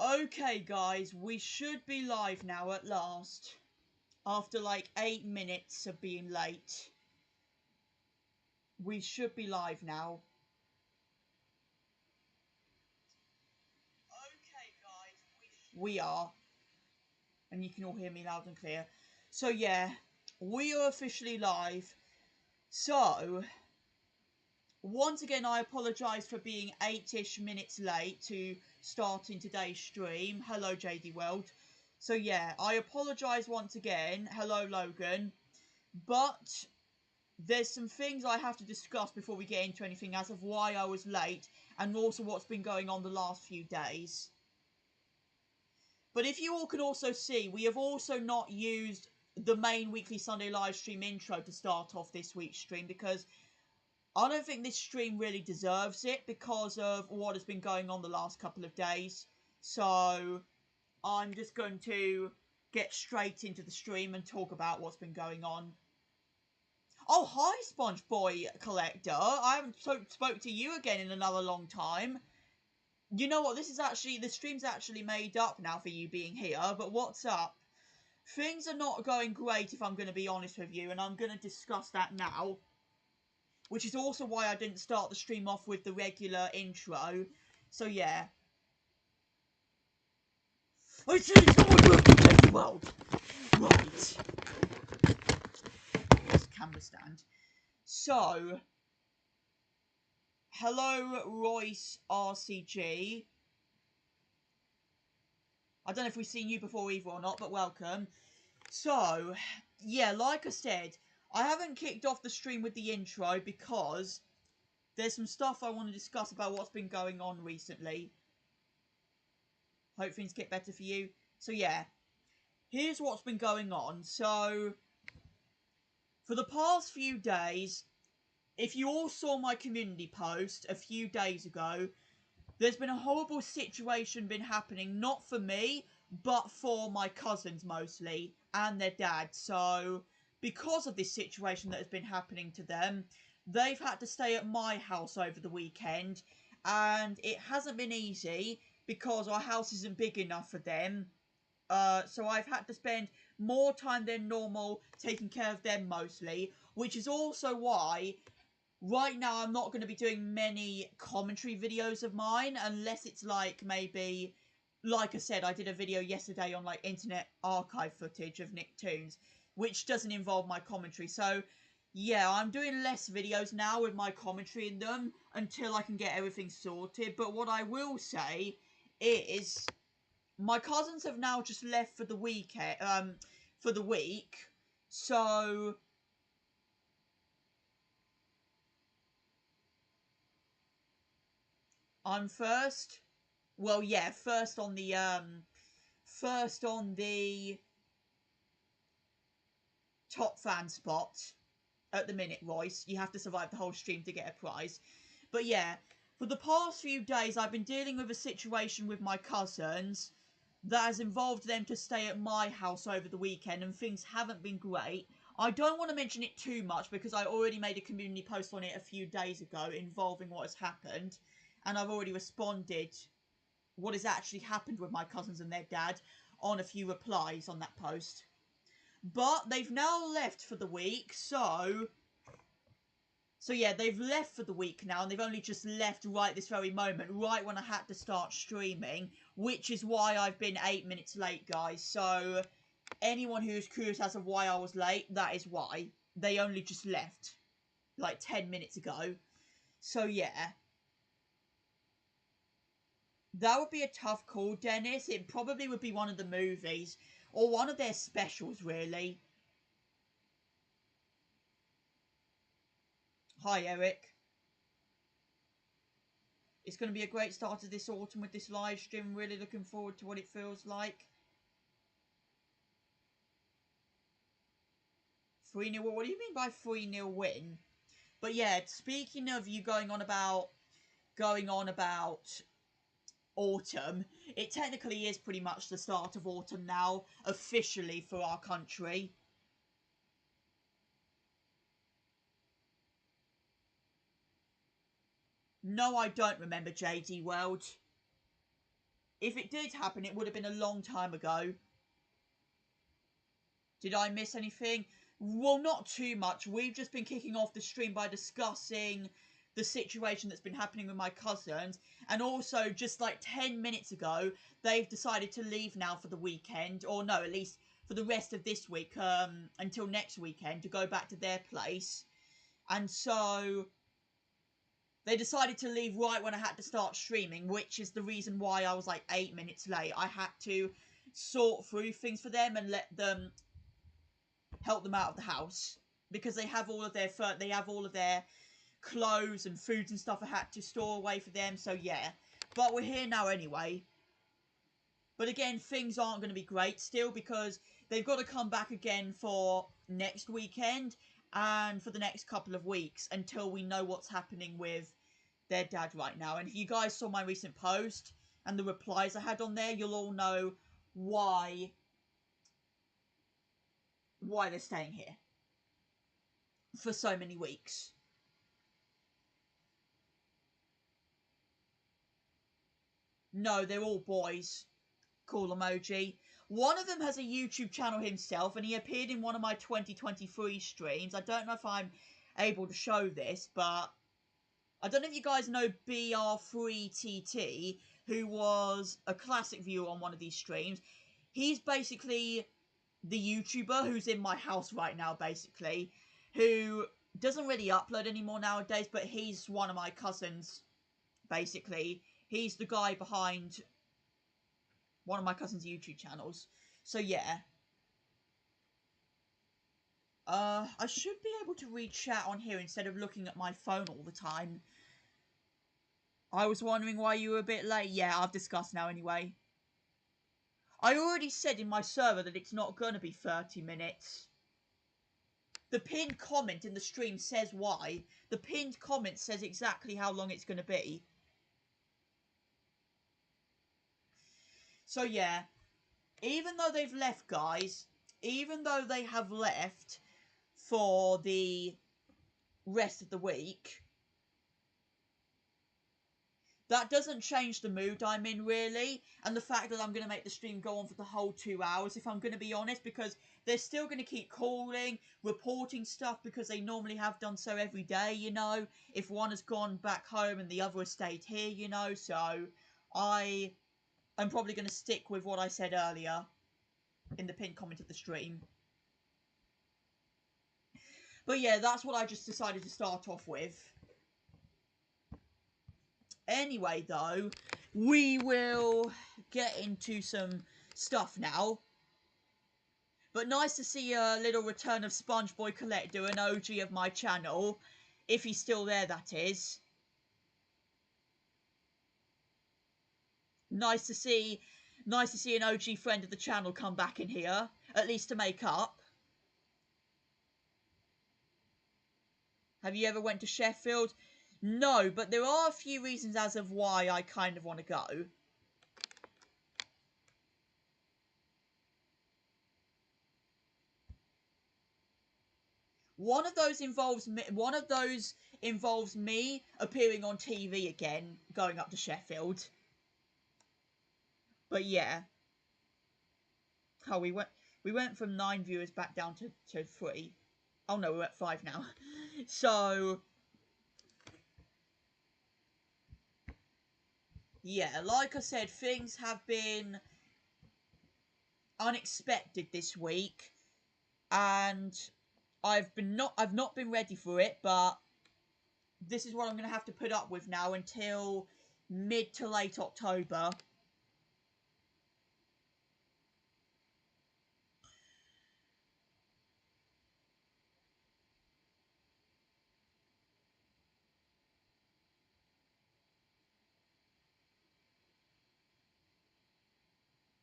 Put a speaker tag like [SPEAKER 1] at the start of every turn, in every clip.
[SPEAKER 1] Okay, guys, we should be live now at last. After like 8 minutes of being late. We should be live now. Okay, guys, we are. And you can all hear me loud and clear. So, yeah, we are officially live. So, once again, I apologise for being 8-ish minutes late to starting today's stream. Hello, JD World. So, yeah, I apologise once again. Hello, Logan. But there's some things I have to discuss before we get into anything as of why I was late and also what's been going on the last few days. But if you all can also see, we have also not used the main weekly Sunday live stream intro to start off this week's stream because I don't think this stream really deserves it because of what has been going on the last couple of days. So I'm just going to get straight into the stream and talk about what's been going on. Oh, hi, Sponge Boy Collector. I haven't spoke to you again in another long time. You know what? The stream's actually made up now for you being here, but what's up? Things are not going great, if I'm going to be honest with you, and I'm going to discuss that now. Which is also why I didn't start the stream off with the regular intro. So, yeah. I see someone working the world. Right. There's a camera stand. So, hello, Royce RCG. I don't know if we've seen you before either or not, but welcome. So, yeah, like I said, I haven't kicked off the stream with the intro because there's some stuff I want to discuss about what's been going on recently. Hope things get better for you. So, yeah, here's what's been going on. So, for the past few days, if you all saw my community post a few days ago, there's been a horrible situation been happening, not for me, but for my cousins mostly, and their dad. So, because of this situation that has been happening to them, they've had to stay at my house over the weekend, and it hasn't been easy, because our house isn't big enough for them. So I've had to spend more time than normal taking care of them mostly, which is also why right now I'm not going to be doing many commentary videos of mine unless it's like maybe, like I said, I did a video yesterday on like Internet Archive footage of Nicktoons, which doesn't involve my commentary. So yeah, I'm doing less videos now with my commentary in them until I can get everything sorted. But what I will say is my cousins have now just left for the weekend, for the week. So I'm first. Well, yeah, first on the top fan spot at the minute, Royce. You have to survive the whole stream to get a prize. But yeah, for the past few days, I've been dealing with a situation with my cousins that has involved them to stay at my house over the weekend, and things haven't been great. I don't want to mention it too much because I already made a community post on it a few days ago involving what has happened, and I've already responded what has actually happened with my cousins and their dad on a few replies on that post. But they've now left for the week, so yeah, they've left for the week now, and they've only just left right this very moment, right when I had to start streaming, which is why I've been 8 minutes late, guys. So anyone who's curious as to why I was late, that is why. They only just left like 10 minutes ago. So yeah. That would be a tough call, Dennis. It probably would be one of the movies. Or one of their specials, really. Hi, Eric. It's going to be a great start to this autumn with this live stream. Really looking forward to what it feels like. 3-0. What do you mean by 3-0 win? But yeah, speaking of you going on about autumn, it technically is pretty much the start of autumn now, officially for our country. No, I don't remember JD World. If it did happen, it would have been a long time ago. Did I miss anything? Well, not too much. We've just been kicking off the stream by discussing the situation that's been happening with my cousins. And also, just like 10 minutes ago, they've decided to leave now for the weekend. Or no, at least for the rest of this week, until next weekend, to go back to their place. And so they decided to leave right when I had to start streaming, which is the reason why I was like 8 minutes late. I had to sort through things for them and help them out of the house, because they have all of their clothes and foods and stuff I had to store away for them. So yeah, but we're here now anyway. But again, things aren't going to be great still, because they've got to come back again for next weekend and for the next couple of weeks until we know what's happening with their dad right now. And if you guys saw my recent post and the replies I had on there, you'll all know why they're staying here for so many weeks. No, they're all boys. Cool emoji. One of them has a YouTube channel himself, and he appeared in one of my 2023 streams. I don't know if I'm able to show this, but I don't know if you guys know BR3TT, who was a classic viewer on one of these streams. He's basically the YouTuber who's in my house right now, basically, who doesn't really upload anymore nowadays, but he's one of my cousins, basically. He's the guy behind one of my cousin's YouTube channels. So yeah. I should be able to read chat on here instead of looking at my phone all the time. I was wondering why you were a bit late. Yeah, I've discussed now anyway. I already said in my server that it's not going to be 30 minutes. The pinned comment in the stream says why. The pinned comment says exactly how long it's going to be. So yeah, even though they've left, guys, even though they have left for the rest of the week, that doesn't change the mood I'm in, really, and the fact that I'm going to make the stream go on for the whole 2 hours, if I'm going to be honest, because they're still going to keep calling, reporting stuff, because they normally have done so every day, you know, if one has gone back home and the other has stayed here, you know, so I'm probably going to stick with what I said earlier in the pinned comment of the stream. But yeah, that's what I just decided to start off with. Anyway, though, we will get into some stuff now. But nice to see a little return of SpongeBoy Collector, an OG of my channel. If he's still there, that is. Nice to see an OG friend of the channel come back in here, at least to make up. Have you ever went to Sheffield? No, but there are a few reasons as of why I kind of want to go. One of those involves me appearing on TV again, going up to Sheffield. But yeah. Oh, we went from 9 viewers back down to 3. Oh no, we're at 5 now. So yeah, like I said, things have been unexpected this week, and I've not been ready for it, but this is what I'm going to have to put up with now until mid to late October.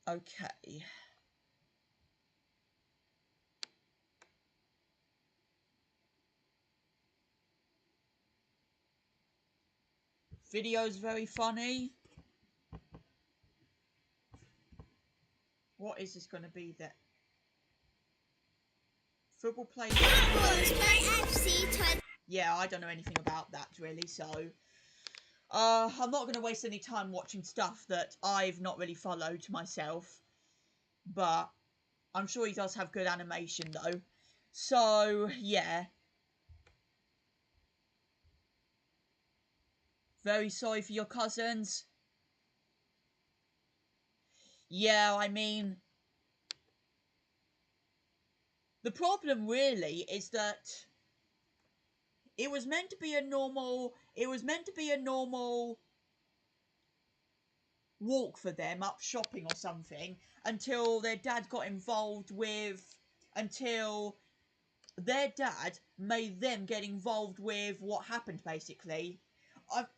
[SPEAKER 1] Okay. Video's very funny. What is this going to be then? Football plays. Yeah, I don't know anything about that really, so I'm not going to waste any time watching stuff that I've not really followed myself. But I'm sure he does have good animation, though. So, yeah. Very sorry for your cousins. Yeah, I mean... The problem, really, is that... It was meant to be a normal walk for them up shopping or something until their dad got involved with until their dad made them get involved with what happened basically.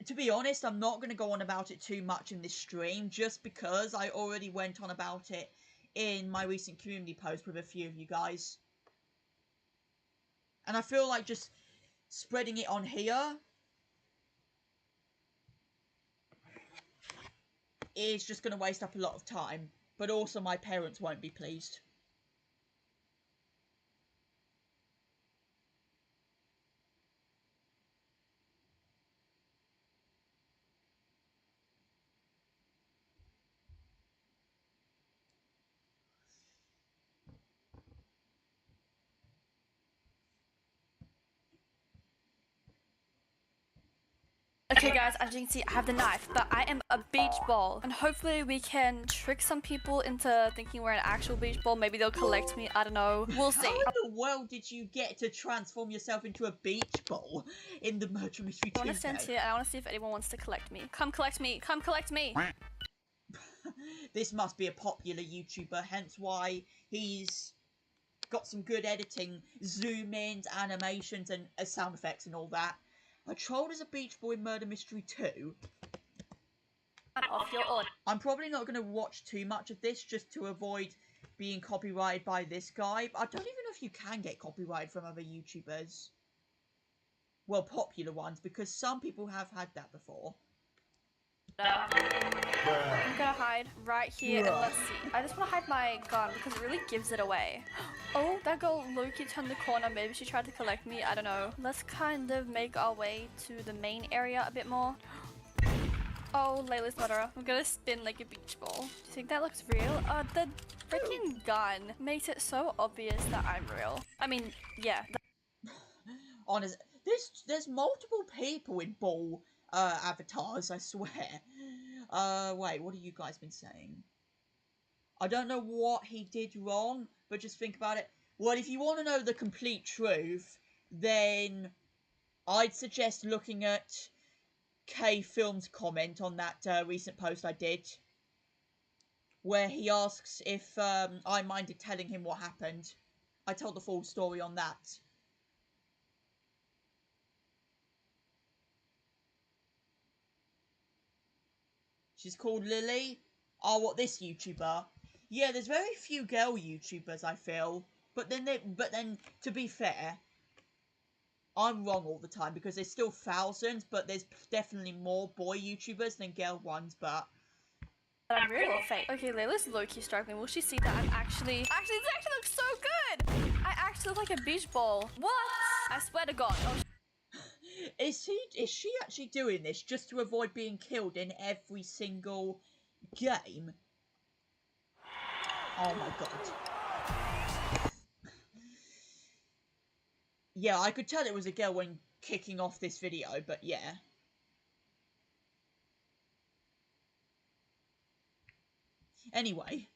[SPEAKER 1] To be honest, I'm not going to go on about it too much in this stream just because I already went on about it in my recent community post with a few of you guys. And I feel like just spreading it on here is just going to waste up a lot of time. But also my parents won't be pleased.
[SPEAKER 2] Okay guys, as you can see, I have the knife, but I am a beach ball. And hopefully we can trick some people into thinking we're an actual beach ball. Maybe they'll collect me, I don't know. We'll see.
[SPEAKER 1] How in the world did you get to transform yourself into a beach ball in the Murder Mystery 2
[SPEAKER 2] I want to stand here and I want to see if anyone wants to collect me. Come collect me, come collect me.
[SPEAKER 1] This must be a popular YouTuber, hence why he's got some good editing, zoom ins, animations, and sound effects and all that. I trolled as a beach boy in Murder Mystery 2.
[SPEAKER 2] Off your order.
[SPEAKER 1] I'm probably not going to watch too much of this just to avoid being copyrighted by this guy. But I don't even know if you can get copyrighted from other YouTubers. Well, popular ones, because some people have had that before.
[SPEAKER 2] I'm gonna hide right here and let's see. I just want to hide my gun because it really gives it away. Oh, that girl Loki turned the corner. Maybe she tried to collect me. I don't know. Let's kind of make our way to the main area a bit more. Oh, Layla's murderer. I'm gonna spin like a beach ball. Do you think that looks real? The freaking gun makes it so obvious that I'm real. I mean, yeah.
[SPEAKER 1] Honest, there's multiple people in ball avatars, I swear. Wait, what have you guys been saying? I don't know what he did wrong, but just think about it. Well, if you want to know the complete truth, then I'd suggest looking at K Film's comment on that recent post I did, where he asks if I minded telling him what happened. I told the full story on that. She's called Lily. Oh, what, this YouTuber? Yeah, there's very few girl YouTubers, I feel. But then, to be fair, I'm wrong all the time because there's still thousands, but there's definitely more boy YouTubers than girl ones, but...
[SPEAKER 2] I'm real or fake? Okay, Layla's low-key struggling. Will she see that I'm actually... Actually, this actually looks so good! I actually look like a beach ball. What? I swear to God. Oh,
[SPEAKER 1] Is she actually doing this just to avoid being killed in every single game? Oh my god. Yeah, I could tell it was a girl when kicking off this video, but yeah. Anyway.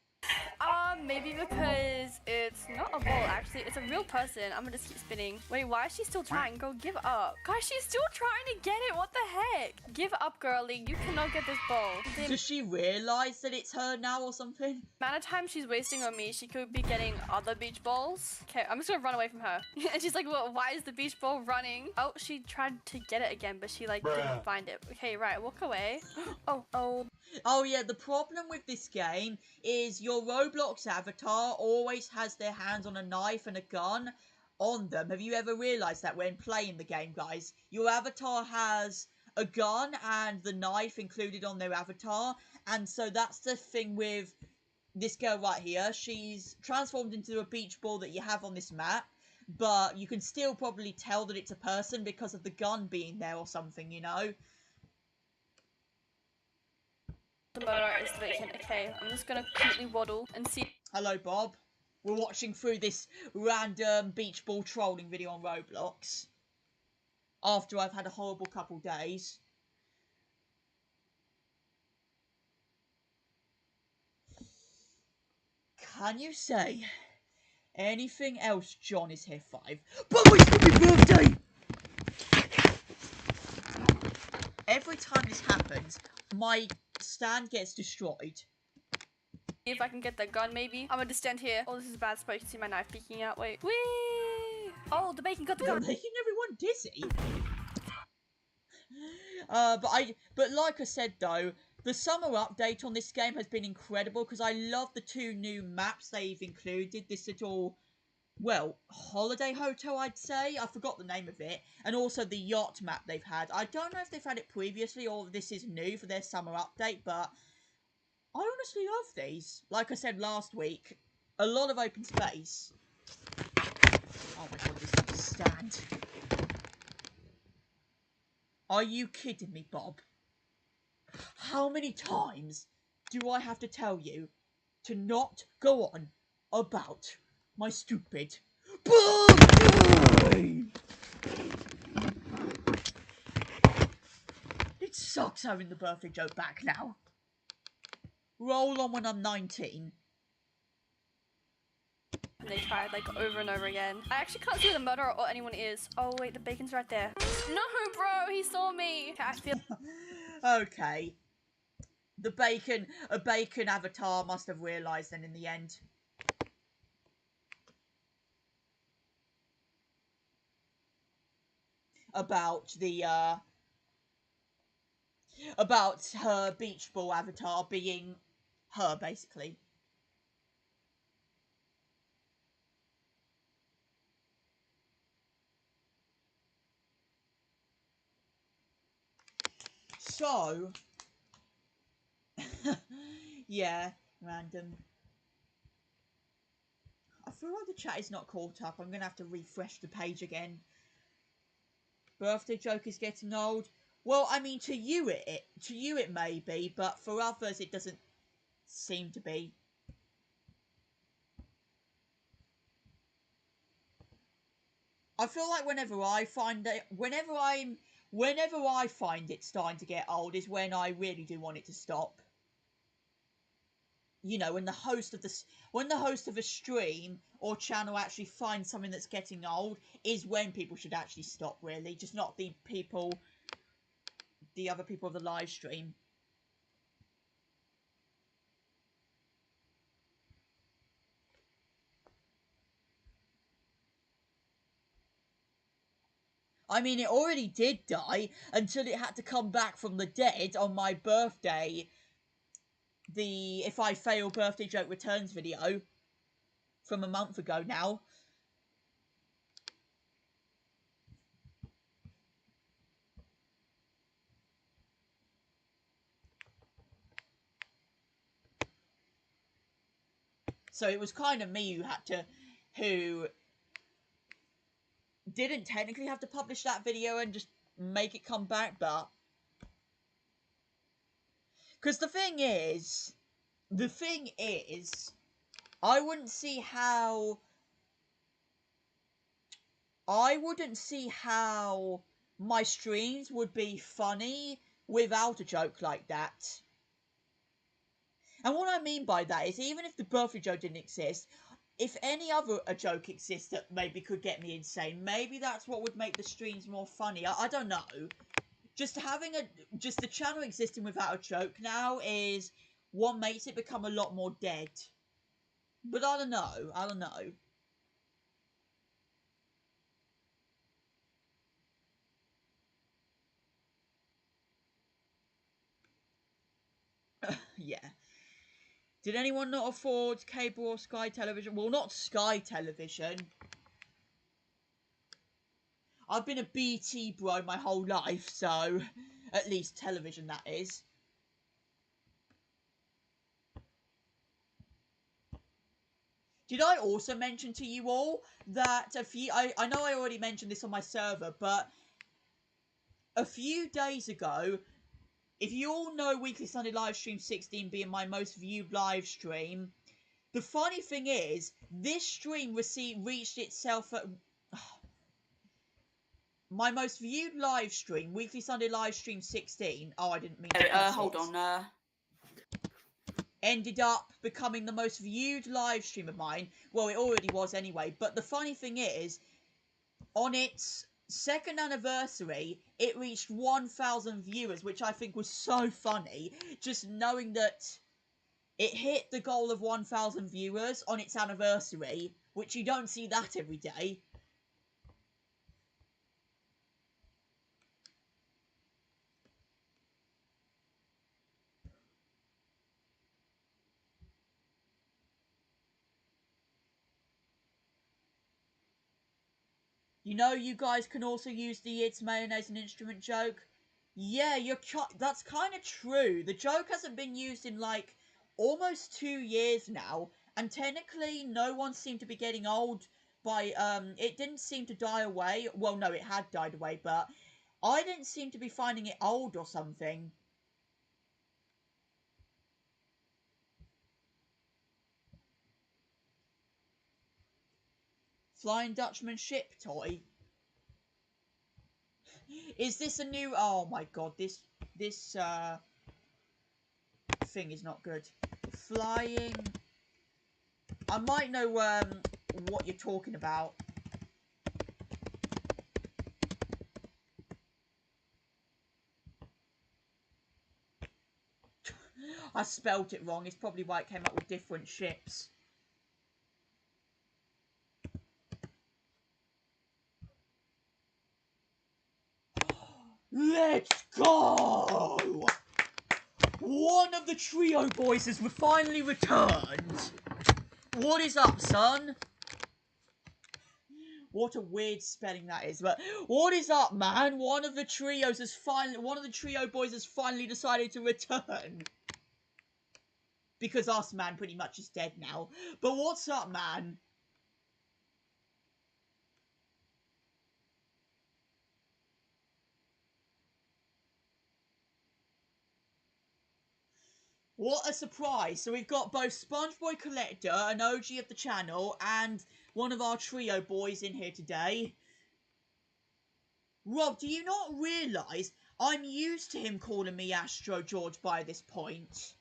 [SPEAKER 2] Maybe because it's not a ball, actually. It's a real person. I'm gonna just keep spinning. Wait, why is she still trying? Girl, give up. Guys, she's still trying to get it. What the heck? Give up, girlie. You cannot get this ball.
[SPEAKER 1] Does she realise that it's her now or something?
[SPEAKER 2] The amount of time she's wasting on me, she could be getting other beach balls. Okay, I'm just gonna run away from her. And she's like, well, why is the beach ball running? Oh, she tried to get it again, but she like didn't find it. Okay, right, walk away. Oh,
[SPEAKER 1] yeah, the problem with this game is your Roblox avatar always has their hands on a knife and a gun on them. Have you ever realised that when playing the game, guys? Your avatar has a gun and the knife included on their avatar, and so that's the thing with this girl right here. She's transformed into a beach ball that you have on this map, but you can still probably tell that it's a person because of the gun being there or something, you know?
[SPEAKER 2] is the bacon. Okay, I'm just gonna cutely waddle and see.
[SPEAKER 1] Hello, Bob. We're watching through this random beach ball trolling video on Roblox. After I've had a horrible couple days. Can you say anything else? John is here 5. By the way, it's my birthday! Every time this happens, my stand gets destroyed.
[SPEAKER 2] If I can get the gun, maybe. I'm gonna just stand here. Oh, this is a bad spot. You can see my knife peeking out. Wait. Whee! Oh, the bacon got the gun.
[SPEAKER 1] Making everyone dizzy. But like I said though, the summer update on this game has been incredible because I love the 2 new maps they've included. This little, well, holiday hotel, I'd say. I forgot the name of it. And also the yacht map they've had. I don't know if they've had it previously or this is new for their summer update, but I honestly love these. Like I said last week, a lot of open space. Oh my god, this doesn't stand. Are you kidding me, Bob? How many times do I have to tell you to not go on about my stupid birthday? It sucks having the birthday joke back now. Roll on when I'm 19.
[SPEAKER 2] And they tried like over and over again. I actually can't see who the murderer or anyone is. Oh wait, the bacon's right there. No, bro, he saw me. Okay, I feel.
[SPEAKER 1] Okay. A bacon avatar must have realised then in the end. About her beach ball avatar being her, basically. So, yeah, random. I feel like the chat is not caught up. I'm going to have to refresh the page again. Birthday joke is getting old. Well, I mean, to you it may be, but for others it doesn't seem to be. I feel like whenever I find it starting to get old is when I really do want it to stop. You know, when the host of a stream or channel actually finds something that's getting old is when people should actually stop, really. Just not the other people of the live stream. I mean, it already did die until it had to come back from the dead on my birthday. The If I Fail Birthday Joke Returns video from a month ago now. So it was kind of me who didn't technically have to publish that video and just make it come back, but because the thing is, I wouldn't see how my streams would be funny without a joke like that. And what I mean by that is, even if the birthday joke didn't exist, if any other joke exists that maybe could get me insane, maybe that's what would make the streams more funny. I don't know. Just the channel existing without a joke now is what makes it become a lot more dead. But I don't know. Yeah. Did anyone not afford cable or Sky Television? Well, not Sky Television. I've been a BT bro my whole life, so at least television, that is. Did I also mention to you all that I know I already mentioned this on my server, but a few days ago, if you all know Weekly Sunday live stream 16 being my most viewed live stream, the funny thing is, this stream reached itself at my most viewed live stream, Weekly Sunday live stream 16. Oh, I didn't mean to
[SPEAKER 3] hold on.
[SPEAKER 1] Ended up becoming the most viewed live stream of mine. Well, it already was anyway. But the funny thing is, on its second anniversary, it reached 1,000 viewers, which I think was so funny. Just knowing that it hit the goal of 1,000 viewers on its anniversary, which you don't see that every day. You know, you guys can also use the "it's mayonnaise an instrument" joke. Yeah, that's kind of true. The joke hasn't been used in like almost 2 years now, and technically no one seemed to be getting old by it didn't seem to die away. Well, no, it had died away, but I didn't seem to be finding it old or something. Flying Dutchman ship toy. Is this a new... Oh my god, this thing is not good. Flying... I might know what you're talking about. I spelt it wrong. It's probably why it came up with different ships. Let's go! One of the trio boys has finally returned. What is up, son? What a weird spelling that is, but what is up, man? One of the trio boys has finally decided to return. Because us, man, pretty much is dead now. But what's up, man? What a surprise. So we've got both SpongeBoy Collector, an OG of the channel, and one of our trio boys in here today. Rob, do you not realise I'm used to him calling me Astro George by this point?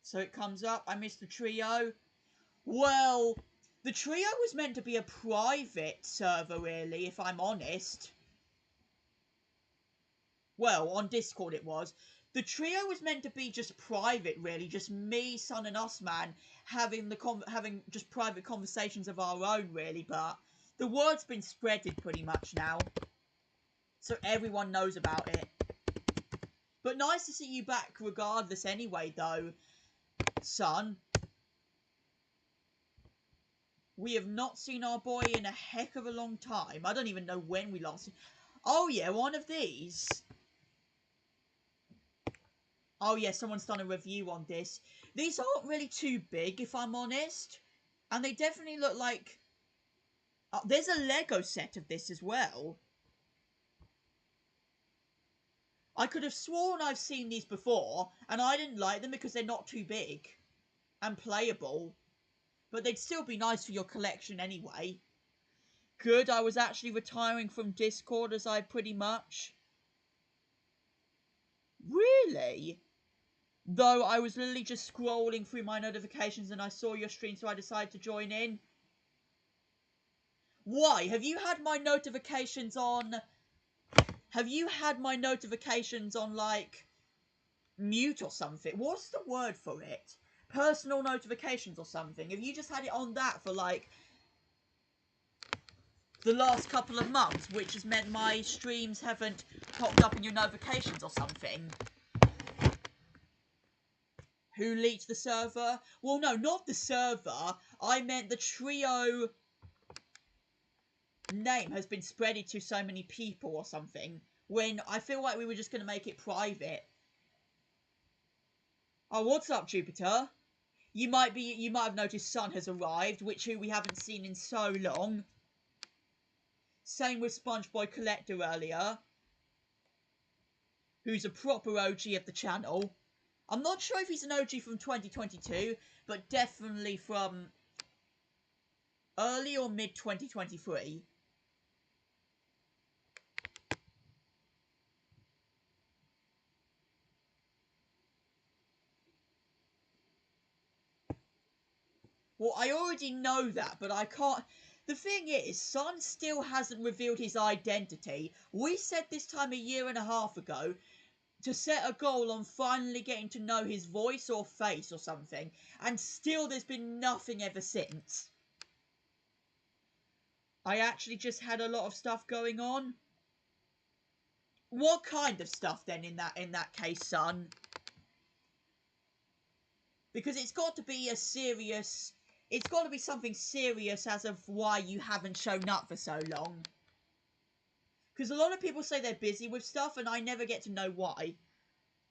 [SPEAKER 1] So it comes up, I missed the trio. Well, the trio was meant to be a private server, really, if I'm honest. Well, on Discord it was. The trio was meant to be just private, really. Just me, Son, and us, man, having just private conversations of our own, really. But the word's been spreaded pretty much now. So everyone knows about it. But nice to see you back regardless anyway, though, Son. We have not seen our boy in a heck of a long time. I don't even know when we last... Oh, yeah, one of these. Oh, yeah, someone's done a review on this. These aren't really too big, if I'm honest. And they definitely look like... there's a Lego set of this as well. I could have sworn I've seen these before, and I didn't like them because they're not too big and playable. But they'd still be nice for your collection anyway. Good, I was actually retiring from Discord as I pretty much... Really? Though I was literally just scrolling through my notifications and I saw your stream, so I decided to join in. Why? Have you had my notifications on... Have you had my notifications on, like, mute or something? What's the word for it? Personal notifications or something? Have you just had it on that for, like, the last couple of months, which has meant my streams haven't popped up in your notifications or something? Who leaked the server? Well, no, not the server. I meant the trio name has been spreaded to so many people or something. when I feel like we were just going to make it private. Oh, what's up, Jupiter? You might have noticed Sun has arrived, who we haven't seen in so long. Same with SpongeBob Collector earlier, who's a proper OG of the channel. I'm not sure if he's an OG from 2022, but definitely from early or mid 2023. Well, I already know that, but I can't... The thing is, Sun still hasn't revealed his identity. We said this time a year and a half ago to set a goal on finally getting to know his voice or face or something, and still there's been nothing ever since. I actually just had a lot of stuff going on. What kind of stuff then in that case, Sun? Because it's got to be it's got to be something serious as of why you haven't shown up for so long. Because a lot of people say they're busy with stuff, and I never get to know why.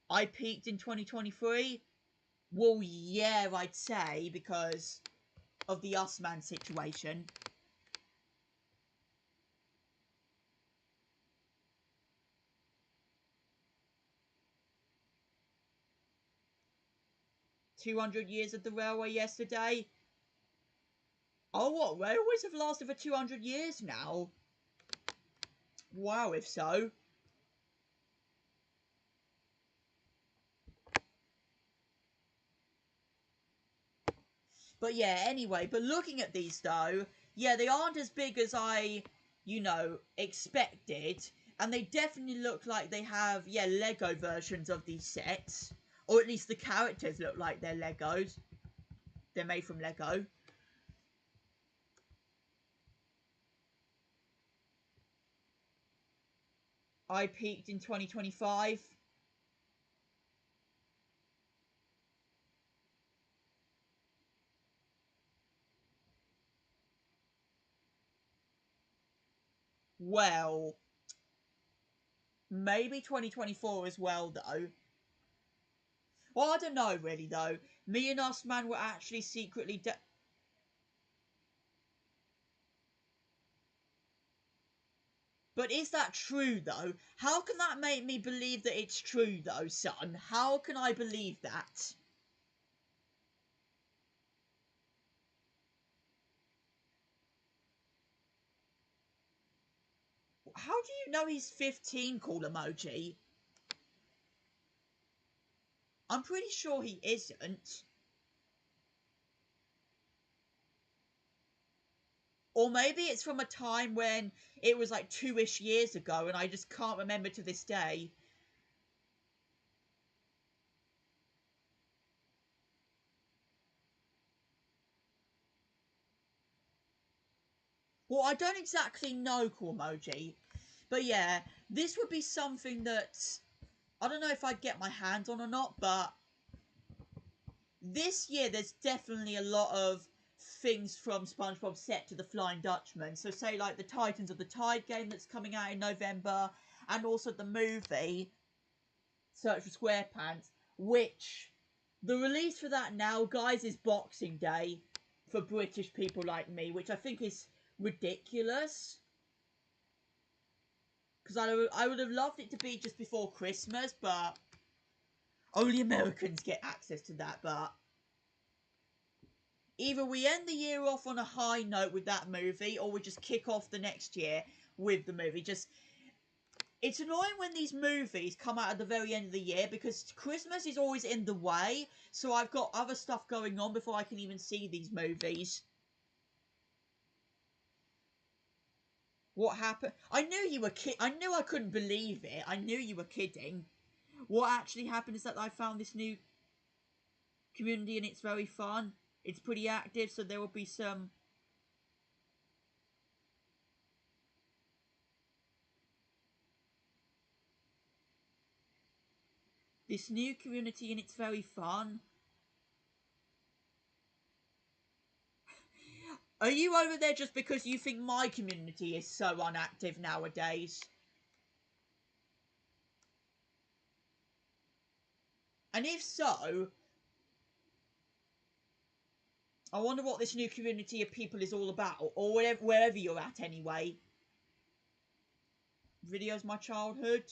[SPEAKER 1] I peaked in 2023? Well, yeah, I'd say, because of the Usman situation. "200 years of the railway yesterday." Oh, what? Railways have lasted for 200 years now? Wow, if so. But yeah, anyway, but looking at these though, yeah, they aren't as big as I, expected. And they definitely look like they have, yeah, Lego versions of these sets. Or at least the characters look like they're Legos. They're made from Lego. I peaked in 2025. Well, maybe 2024 as well, though. Well, I don't know, really, though. Me and Usman were actually secretly... But is that true, though? How can that make me believe that it's true, though, Sun? How can I believe that? How do you know he's 15, Cool Emoji? I'm pretty sure he isn't. Or maybe it's from a time when it was like 2-ish years ago and I just can't remember to this day. Well, I don't exactly know, Cool Emoji. But yeah, this would be something that... I don't know if I'd get my hands on or not, but... This year, there's definitely a lot of things from SpongeBob set to the Flying Dutchman. So say like the Titans of the Tide game that's coming out in November, and also the movie Search for SquarePants, which the release for that now, guys, is Boxing Day for British people like me, which I think is ridiculous. Because I would have loved it to be just before Christmas, but only Americans get access to that. But either we end the year off on a high note with that movie, or we just kick off the next year with the movie. It's annoying when these movies come out at the very end of the year, because Christmas is always in the way, so I've got other stuff going on before I can even see these movies. What happened? I knew you were I knew I couldn't believe it. I knew you were kidding. What actually happened is that I found this new community and it's very fun. It's pretty active, so there will be some... This new community and it's very fun. Are you over there just because you think my community is so unactive nowadays? And if so, I wonder what this new community of people is all about, or wherever you're at anyway. Videos my childhood.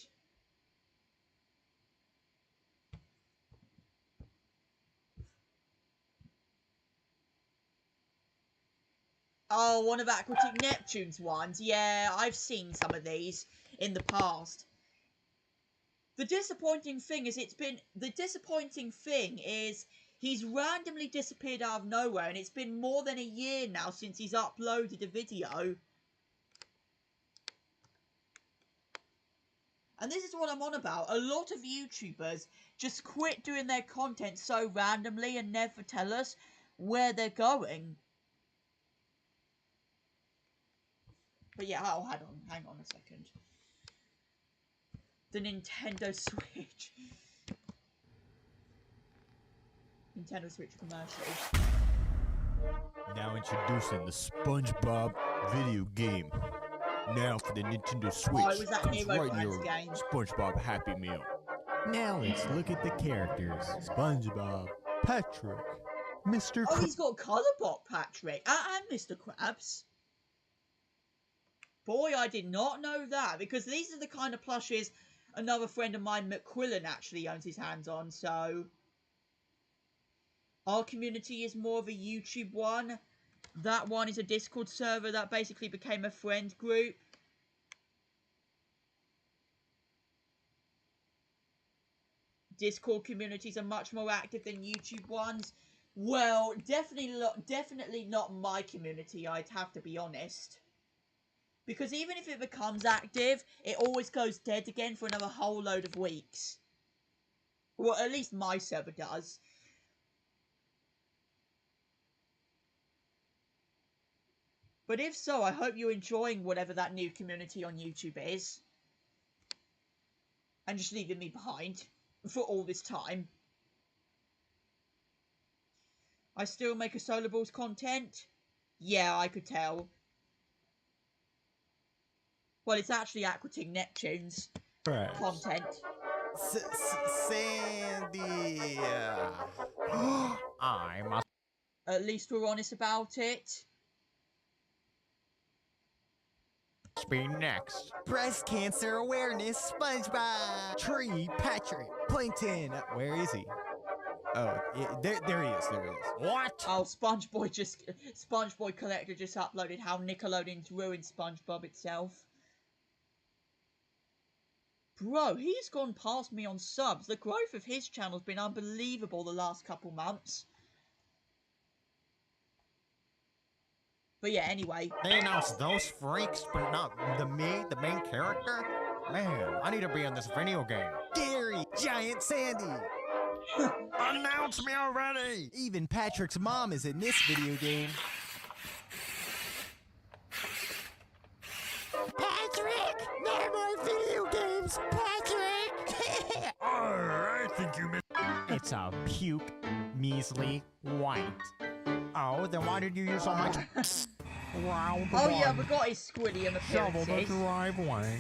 [SPEAKER 1] Oh, one of Aquatic Neptune's ones. Yeah, I've seen some of these in the past. The disappointing thing is he's randomly disappeared out of nowhere, and it's been more than a year now since he's uploaded a video. And this is what I'm on about. A lot of YouTubers just quit doing their content so randomly and never tell us where they're going. But yeah, oh, hang on a second. The Nintendo Switch. Nintendo Switch commercial.
[SPEAKER 3] Now introducing the SpongeBob video game. Now for the Nintendo Switch.
[SPEAKER 1] Oh, it was that
[SPEAKER 3] Comes
[SPEAKER 1] Hero
[SPEAKER 3] right in
[SPEAKER 1] Brands
[SPEAKER 3] your
[SPEAKER 1] game.
[SPEAKER 3] SpongeBob Happy Meal.
[SPEAKER 4] Now let's look at the characters. SpongeBob, Patrick, Mr.
[SPEAKER 1] Oh, he's got Colorbot Patrick and Mr. Krabs. Boy, I did not know that, because these are the kind of plushes another friend of mine, McQuillan, actually owns his hands on, so... Our community is more of a YouTube one. That one is a Discord server that basically became a friend group. Discord communities are much more active than YouTube ones. Well, definitely not my community, I'd have to be honest. Because even if it becomes active, it always goes dead again for another whole load of weeks. Well, at least my server does. But if so, I hope you're enjoying whatever that new community on YouTube is. And just leaving me behind for all this time. I still make a Solar Balls content? Yeah, I could tell. Well, it's actually Aquatic Neptune's content.
[SPEAKER 4] Sandy.
[SPEAKER 3] I must
[SPEAKER 1] At least we're honest about it.
[SPEAKER 3] be next.
[SPEAKER 4] Breast cancer awareness, SpongeBob. Tree, Patrick, Plankton. Where is he? Oh, yeah, there he is. There he is.
[SPEAKER 3] What?
[SPEAKER 1] Oh, SpongeBoy Collector just uploaded how Nickelodeon's ruined SpongeBob itself. Bro, he's gone past me on subs. The growth of his channel's been unbelievable the last couple months. But yeah, anyway.
[SPEAKER 3] They announced those freaks, but not the main character? Man, I need to be in this video game.
[SPEAKER 4] Gary, Giant Sandy.
[SPEAKER 3] Announce me already!
[SPEAKER 4] Even Patrick's mom is in this video game. Patrick! No more video games, Patrick!
[SPEAKER 3] I think you missed. It's a puke, measly white. Oh, then why did you use so much? Round
[SPEAKER 1] Oh yeah, I
[SPEAKER 3] one.
[SPEAKER 1] forgot his Squilliam
[SPEAKER 3] Shovel the
[SPEAKER 1] appearances.
[SPEAKER 3] driveway.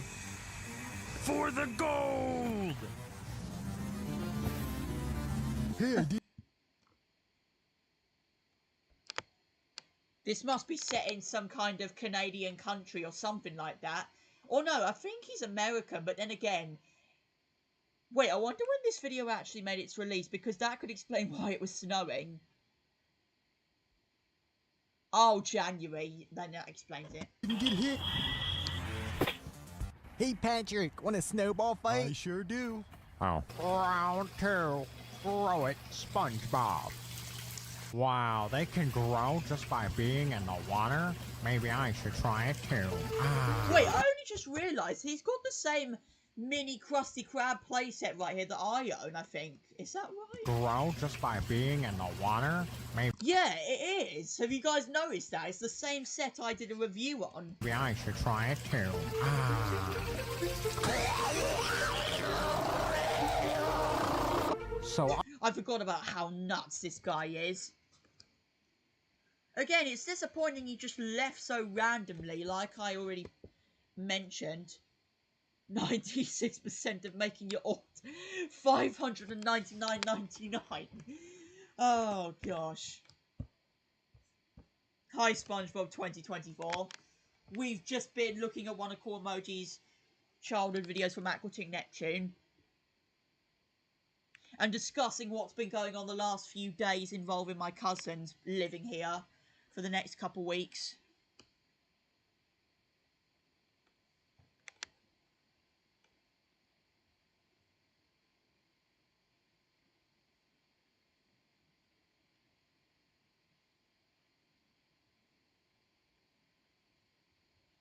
[SPEAKER 3] For the gold!
[SPEAKER 4] Hey,
[SPEAKER 1] This must be set in some kind of Canadian country or something like that. Or no, I think he's American, but then again... Wait, I wonder when this video actually made its release, because that could explain why it was snowing. Oh, January. Then that explains it.
[SPEAKER 4] didn't get hit. Hey, Patrick, want a snowball fight?
[SPEAKER 3] I sure do. Oh. Round two. Throw it, SpongeBob. Wow, they can grow just by being in the water? Maybe I should try it too.
[SPEAKER 1] Wait, I only just realised he's got the same mini Krusty Krab playset right here that I own, I think. Is that right?
[SPEAKER 3] Grow just by being in the water? Maybe
[SPEAKER 1] Yeah, it is. Have you guys noticed that? It's the same set I did a review on.
[SPEAKER 3] I should try it too. So
[SPEAKER 1] I forgot about how nuts this guy is. Again, it's disappointing he just left so randomly, like I already mentioned. 96% of making your order. 599.99. Oh gosh. Hi SpongeBob 2024. We've just been looking at one of Core Emoji's childhood videos from Aquatic Neptune and discussing what's been going on the last few days involving my cousins living here for the next couple weeks.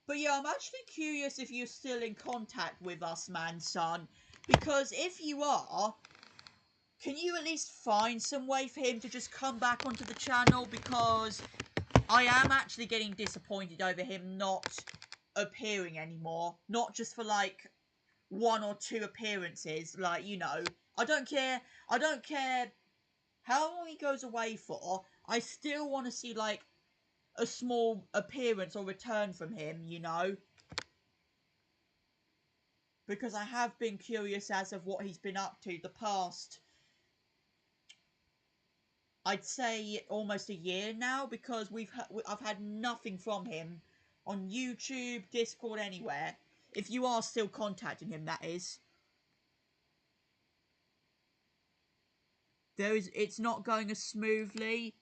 [SPEAKER 1] But yeah, I'm actually curious if you're still in contact with us, man, son. Because if you are, can you at least find some way for him to just come back onto the channel? Because I am actually getting disappointed over him not appearing anymore. Not just for, like, 1 or 2 appearances. Like, you know, I don't care how long he goes away for. I still want to see, like, a small appearance or return from him, you know? Because I have been curious as of what he's been up to the past, I'd say almost a year now, because I've had nothing from him on YouTube, Discord, anywhere. If you are still contacting him, that is. It's not going as smoothly.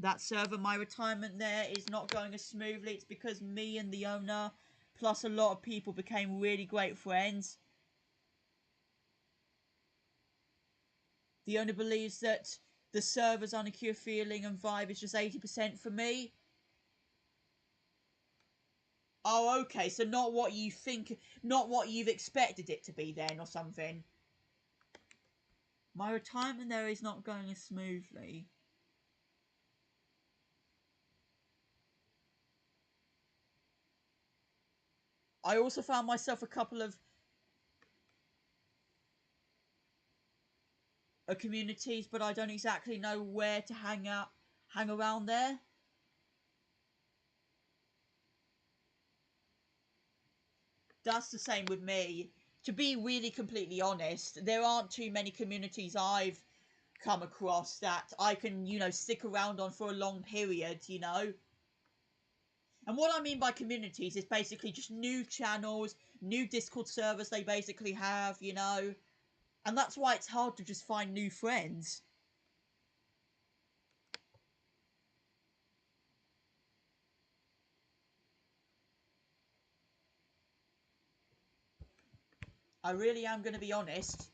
[SPEAKER 1] That server, my retirement there, is not going as smoothly. It's because me and the owner, plus a lot of people, became really great friends. The owner believes that the server's uncure feeling and vibe is just 80% for me. Oh, okay, so not what you think, not what you've expected it to be then, or something. My retirement there is not going as smoothly. I also found myself a couple of communities, but I don't exactly know where to hang around there. That's the same with me. To be really completely honest, there aren't too many communities I've come across that I can, you know, stick around on for a long period, you know. And what I mean by communities is basically just new channels, new Discord servers they basically have, you know. And that's why it's hard to just find new friends. I really am going to be honest.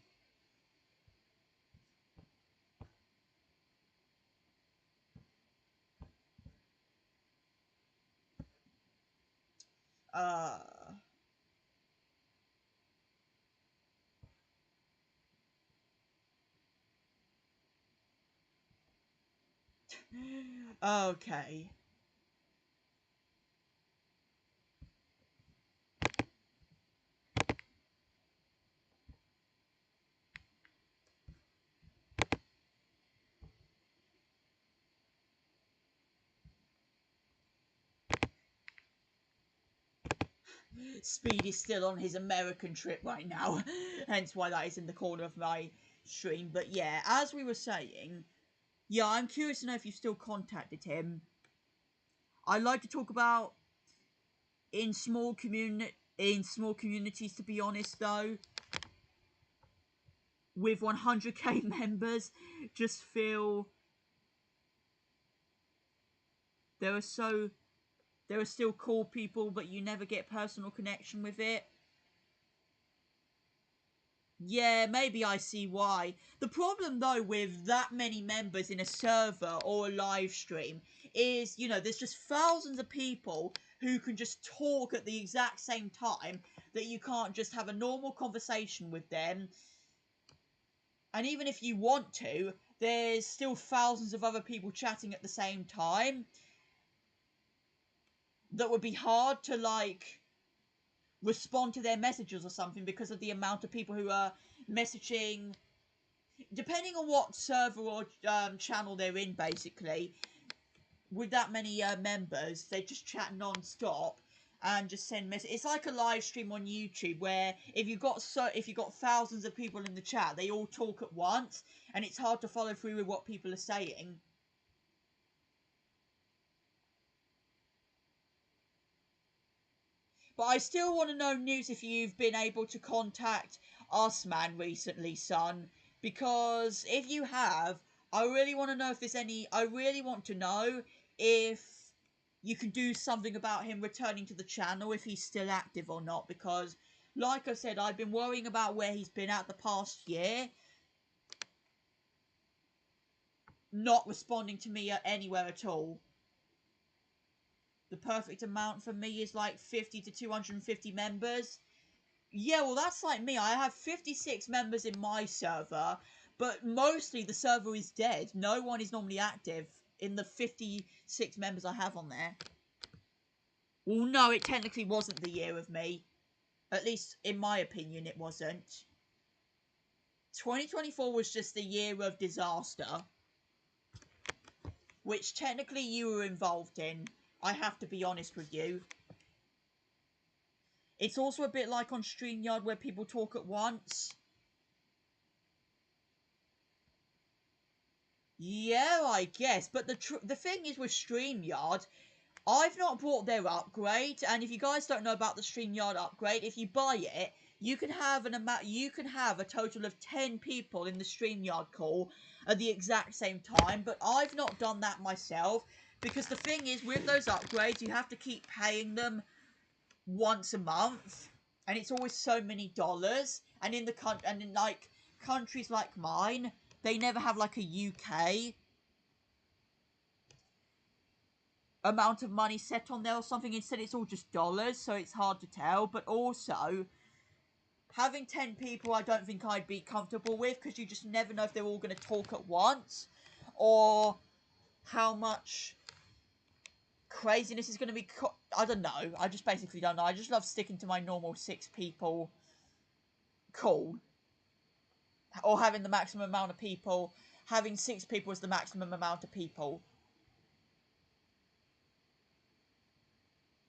[SPEAKER 1] Uh... Okay. Speed is still on his American trip right now, hence why that is in the corner of my stream. But yeah, as we were saying, yeah, I'm curious to know if you still contacted him. I like to talk about in small communities, to be honest, though, with 100k members, just feel there are still cool people, but you never get personal connection with it. Yeah, maybe I see why. The problem, though, with that many members in a server or a live stream is, you know, there's just thousands of people who can just talk at the exact same time that you can't just have a normal conversation with them. And even if you want to, there's still thousands of other people chatting at the same time that would be hard to, like, respond to their messages or something because of the amount of people who are messaging. Depending on what server or channel they're in, basically, with that many members, they just chat non-stop. and just send messages. It's like a live stream on YouTube where if you've got thousands of people in the chat, they all talk at once, and it's hard to follow through with what people are saying. But I still want to know news if you've been able to contact Usman recently, son. Because if you have, I really want to know if there's any... I really want to know if you can do something about him returning to the channel, if he's still active or not. Because, like I said, I've been worrying about where he's been at the past year. Not responding to me anywhere at all. The perfect amount for me is like 50 to 250 members. Yeah, well, that's like me. I have 56 members in my server, but mostly the server is dead. No one is normally active in the 56 members I have on there. Well, no, it technically wasn't the year of me. At least, in my opinion, it wasn't. 2024 was just the year of disaster. Which technically you were involved in. I have to be honest with you. It's also a bit like on StreamYard where people talk at once. Yeah, I guess. But the thing is with StreamYard, I've not bought their upgrade. And if you guys don't know about the StreamYard upgrade, if you buy it, you can have a total of 10 people in the StreamYard call at the exact same time. But I've not done that myself. Because the thing is, with those upgrades, you have to keep paying them once a month, and it's always so many dollars. And in like countries like mine, they never have like a UK amount of money set on there or something. Instead, it's all just dollars, so it's hard to tell. But also, having 10 people, I don't think I'd be comfortable with, because you just never know if they're all going to talk at once, or how much craziness is going to be. I don't know. I just basically don't know. I just love sticking to my normal 6 people call, or having the maximum amount of people. Having 6 people is the maximum amount of people.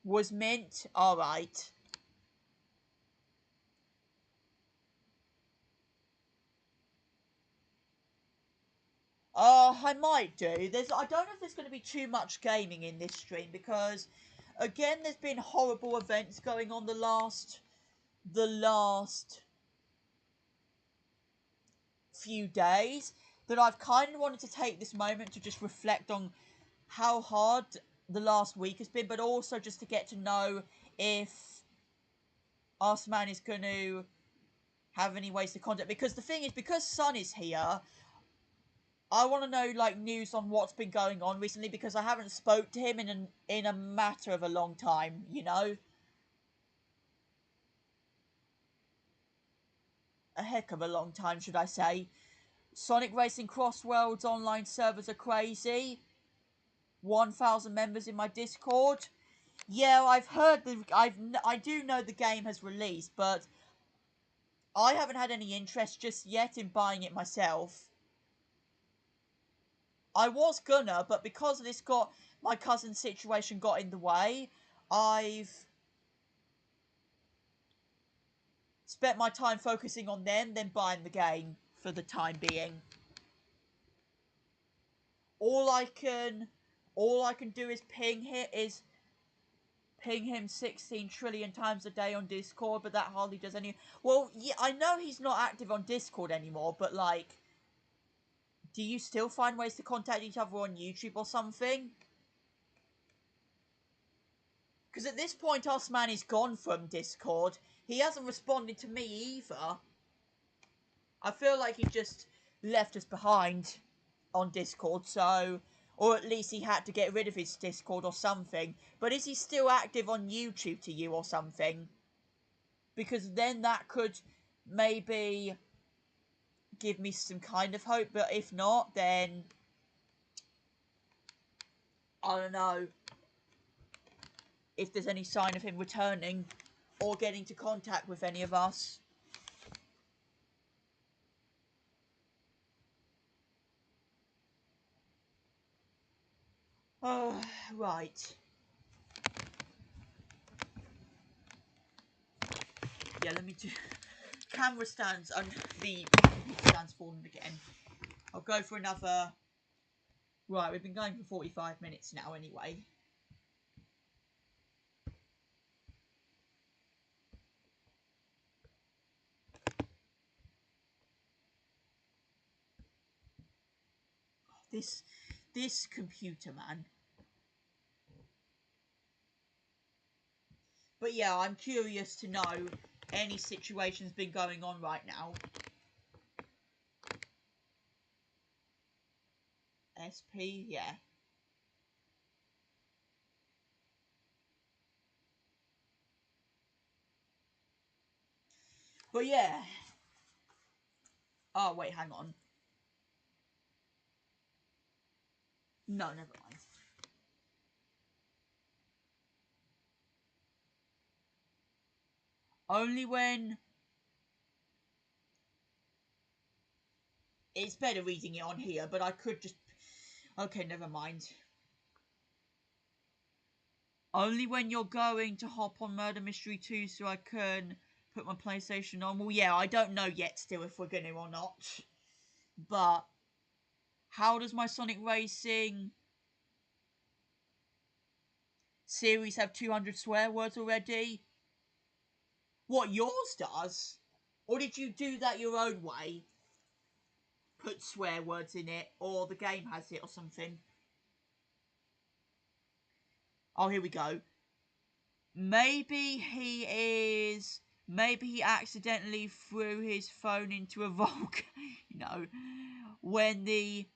[SPEAKER 1] Was mint? Alright. I might do. I don't know if there's going to be too much gaming in this stream, because, again, there's been horrible events going on the last few days, that I've kind of wanted to take this moment to just reflect on how hard the last week has been, but also just to get to know if Arsman is going to have any ways to contact. Because the thing is, because Sun is here, I want to know, like, news on what's been going on recently, because I haven't spoke to him in a matter of a long time, you know? A heck of a long time, should I say. Sonic Racing Crossworld's online servers are crazy. 1,000 members in my Discord. Yeah, I've heard I do know the game has released, but I haven't had any interest just yet in buying it myself. I was gonna, but because this my cousin's situation got in the way, I've spent my time focusing on them than buying the game for the time being. All I can do is ping him 16 trillion times a day on Discord, but that hardly does any... Well, yeah, I know he's not active on Discord anymore, but, like, do you still find ways to contact each other on YouTube or something? Because at this point, Osman is gone from Discord. He hasn't responded to me either. I feel like he just left us behind on Discord, so... Or at least he had to get rid of his Discord or something. But is he still active on YouTube to you or something? Because then that could maybe give me some kind of hope. But if not, then... I don't know if there's any sign of him returning or getting to contact with any of us. Oh, right. yeah, let me do... Camera stands and the computer stands falling again. I'll go for another... Right, we've been going for 45 minutes now anyway. This computer, man. But yeah, I'm curious to know any situation's been going on right now. SP, yeah. But yeah. Oh, wait, hang on. No, never mind. Only when... It's better reading it on here, but I could just... Okay, never mind. Only when you're going to hop on Murder Mystery 2 so I can put my PlayStation on. Well, yeah, I don't know yet still if we're going to or not. But how does my Sonic Racing series have 200 swear words already? What, yours does? Or did you do that your own way? Put swear words in it, or the game has it or something? Oh, here we go. Maybe he accidentally threw his phone into a volcano. When the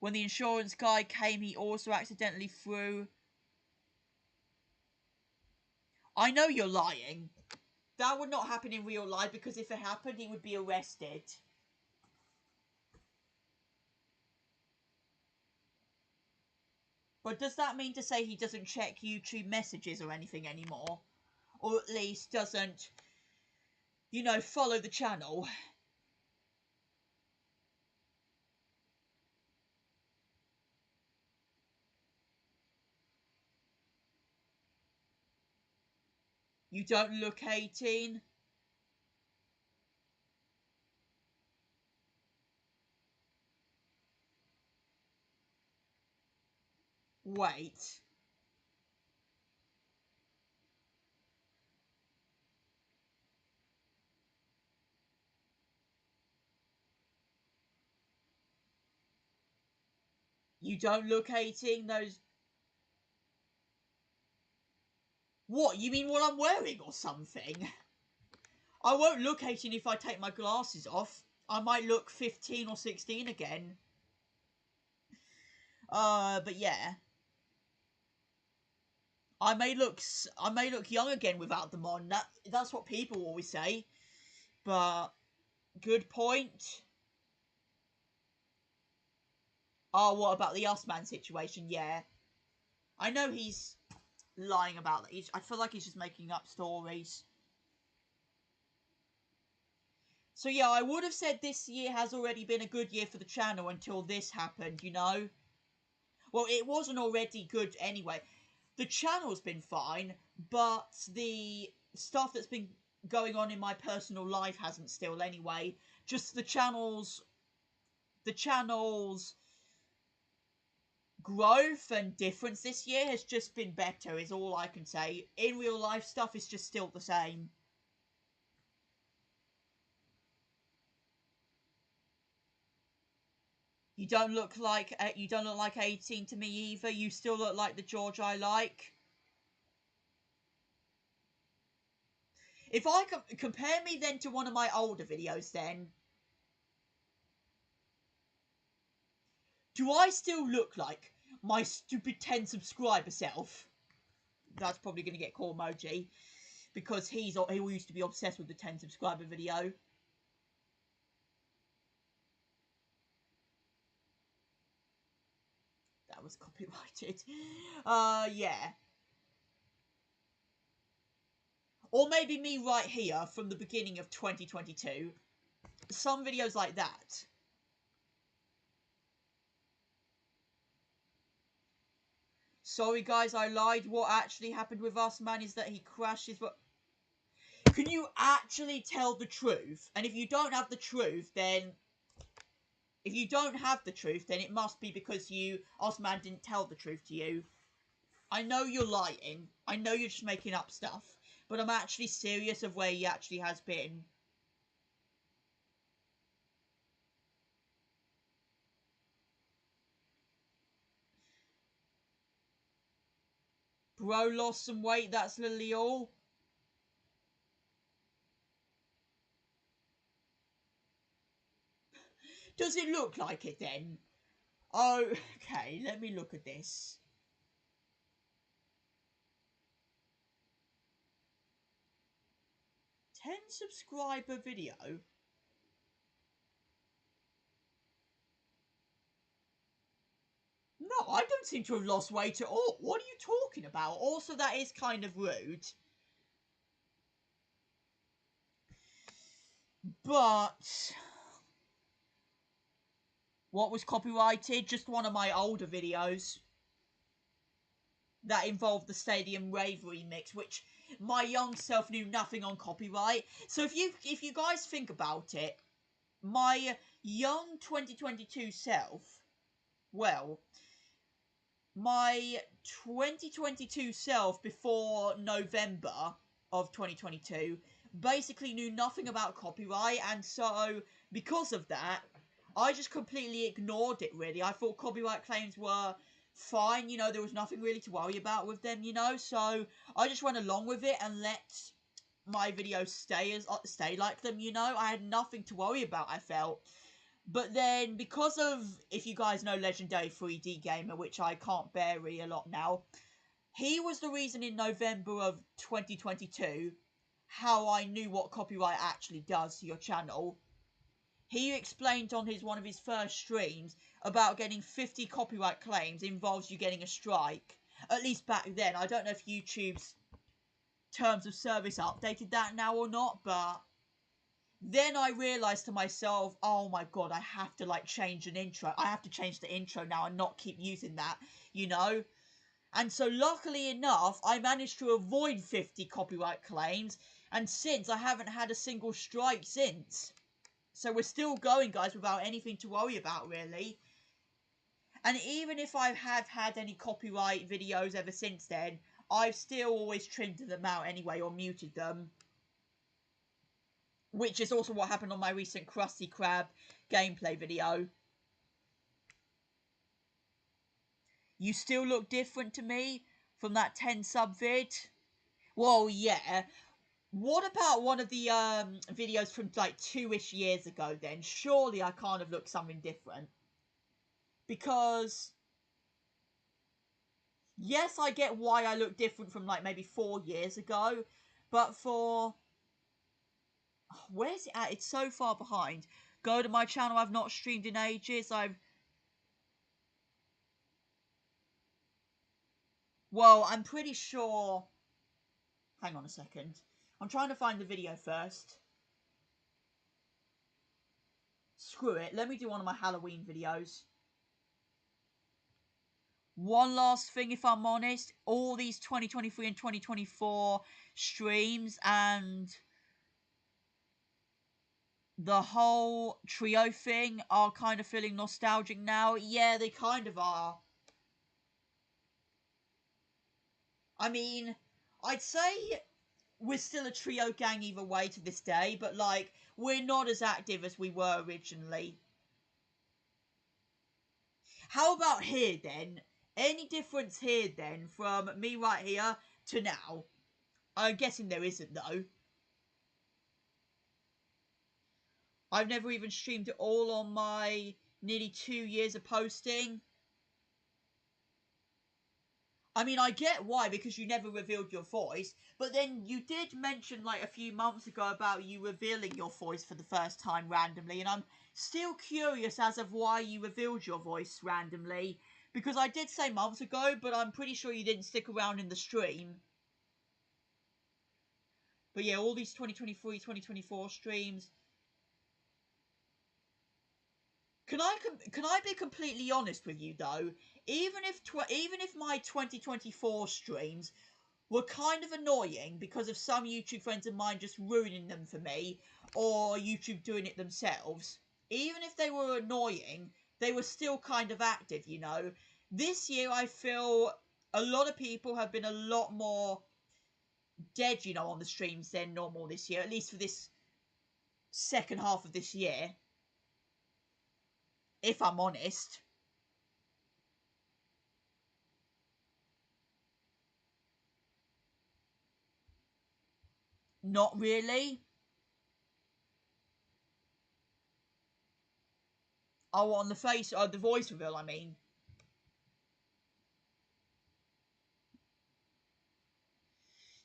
[SPEAKER 1] insurance guy came, he also accidentally threw... I know you're lying. That would not happen in real life, because if it happened, he would be arrested. But does that mean to say he doesn't check YouTube messages or anything anymore? Or at least doesn't, you know, follow the channel? You don't look 18? Wait. You don't look 18? Those... What, you mean what I'm wearing or something? I won't look 18 if I take my glasses off. I might look 15 or 16 again. But yeah. I may look young again without them on. That's what people always say. But good point. Oh, what about the Usman situation? Yeah. I know he's lying about that. I feel like he's just making up stories. So yeah, I would have said this year has already been a good year for the channel until this happened, you know? Well, it wasn't already good anyway. The channel's been fine, but the stuff that's been going on in my personal life hasn't still anyway. Just the channel's growth and difference this year has just been better, is all I can say. In real life, stuff is just still the same. You don't look like 18 to me either. You still look like the George I like. If I compare me then to one of my older videos, then do I still look like my stupid 10 subscriber self? That's probably going to get called emoji, because he used to be obsessed with the 10 subscriber video. That was copyrighted. Yeah. Or maybe me right here from the beginning of 2022. Some videos like that. Sorry guys, I lied. What actually happened with Usman is that he crashed his... Can you actually tell the truth? And if you don't have the truth, then... If you don't have the truth, then it must be because Ozman didn't tell the truth to you. I know you're lying. I know you're just making up stuff. But I'm actually serious of where he actually has been. Bro lost some weight, that's literally all. Does it look like it then? Oh, okay, let me look at this. $10 subscriber video. No, I don't seem to have lost weight at all. What are you talking about? Also, that is kind of rude. But... what was copyrighted? Just one of my older videos. That involved the Stadium Rave remix, which my young self knew nothing on copyright. So if you guys think about it, my young 2022 self, well, my 2022 self before November of 2022 basically knew nothing about copyright, and so because of that, I just completely ignored it, really. I thought copyright claims were fine, you know, there was nothing really to worry about with them, you know, so I just went along with it and let my videos stay like them, you know. I had nothing to worry about, I felt. But then, because of, if you guys know Legendary 3D Gamer, which I can't bury a lot now, he was the reason in November of 2022 how I knew what copyright actually does to your channel. He explained on one of his first streams about getting 50 copyright claims involves you getting a strike. At least back then. I don't know if YouTube's terms of service updated that now or not, but then I realised to myself, oh my god, I have to like change an intro. I have to change the intro now and not keep using that, you know? And so luckily enough, I managed to avoid 50 copyright claims, and since I haven't had a single strike since. So we're still going, guys, without anything to worry about, really. And even if I have had any copyright videos ever since then, I've still always trimmed them out anyway, or muted them. Which is also what happened on my recent Krusty Krab gameplay video. You still look different to me from that 10 sub vid? Well, yeah. What about one of the videos from like 2-ish years ago then? Surely I can't have looked something different. Because, yes, I get why I look different from like maybe 4 years ago. But for... where's it at? It's so far behind. Go to my channel. I've not streamed in ages. Well, I'm pretty sure... hang on a second. I'm trying to find the video first. Screw it. Let me do one of my Halloween videos. One last thing, if I'm honest. All these 2023 and 2024 streams and the whole trio thing are kind of feeling nostalgic now. Yeah, they kind of are. I mean, I'd say we're still a trio gang either way to this day, but like, we're not as active as we were originally. How about here then? Any difference here then from me right here to now? I'm guessing there isn't though. I've never even streamed it all on my nearly 2 years of posting. I mean, I get why, because you never revealed your voice, but then you did mention like a few months ago about you revealing your voice for the first time randomly, and I'm still curious as of why you revealed your voice randomly, because I did say months ago, but I'm pretty sure you didn't stick around in the stream. But yeah, all these 2023, 2024 streams. Can I be completely honest with you though? Even if my 2024 streams were kind of annoying because of some YouTube friends of mine just ruining them for me, or YouTube doing it themselves. Even if they were annoying, they were still kind of active, you know. This year, I feel a lot of people have been a lot more dead, you know, on the streams than normal this year, at least for this second half of this year, if I'm honest. Not really. Oh, on the face, the voice reveal, I mean.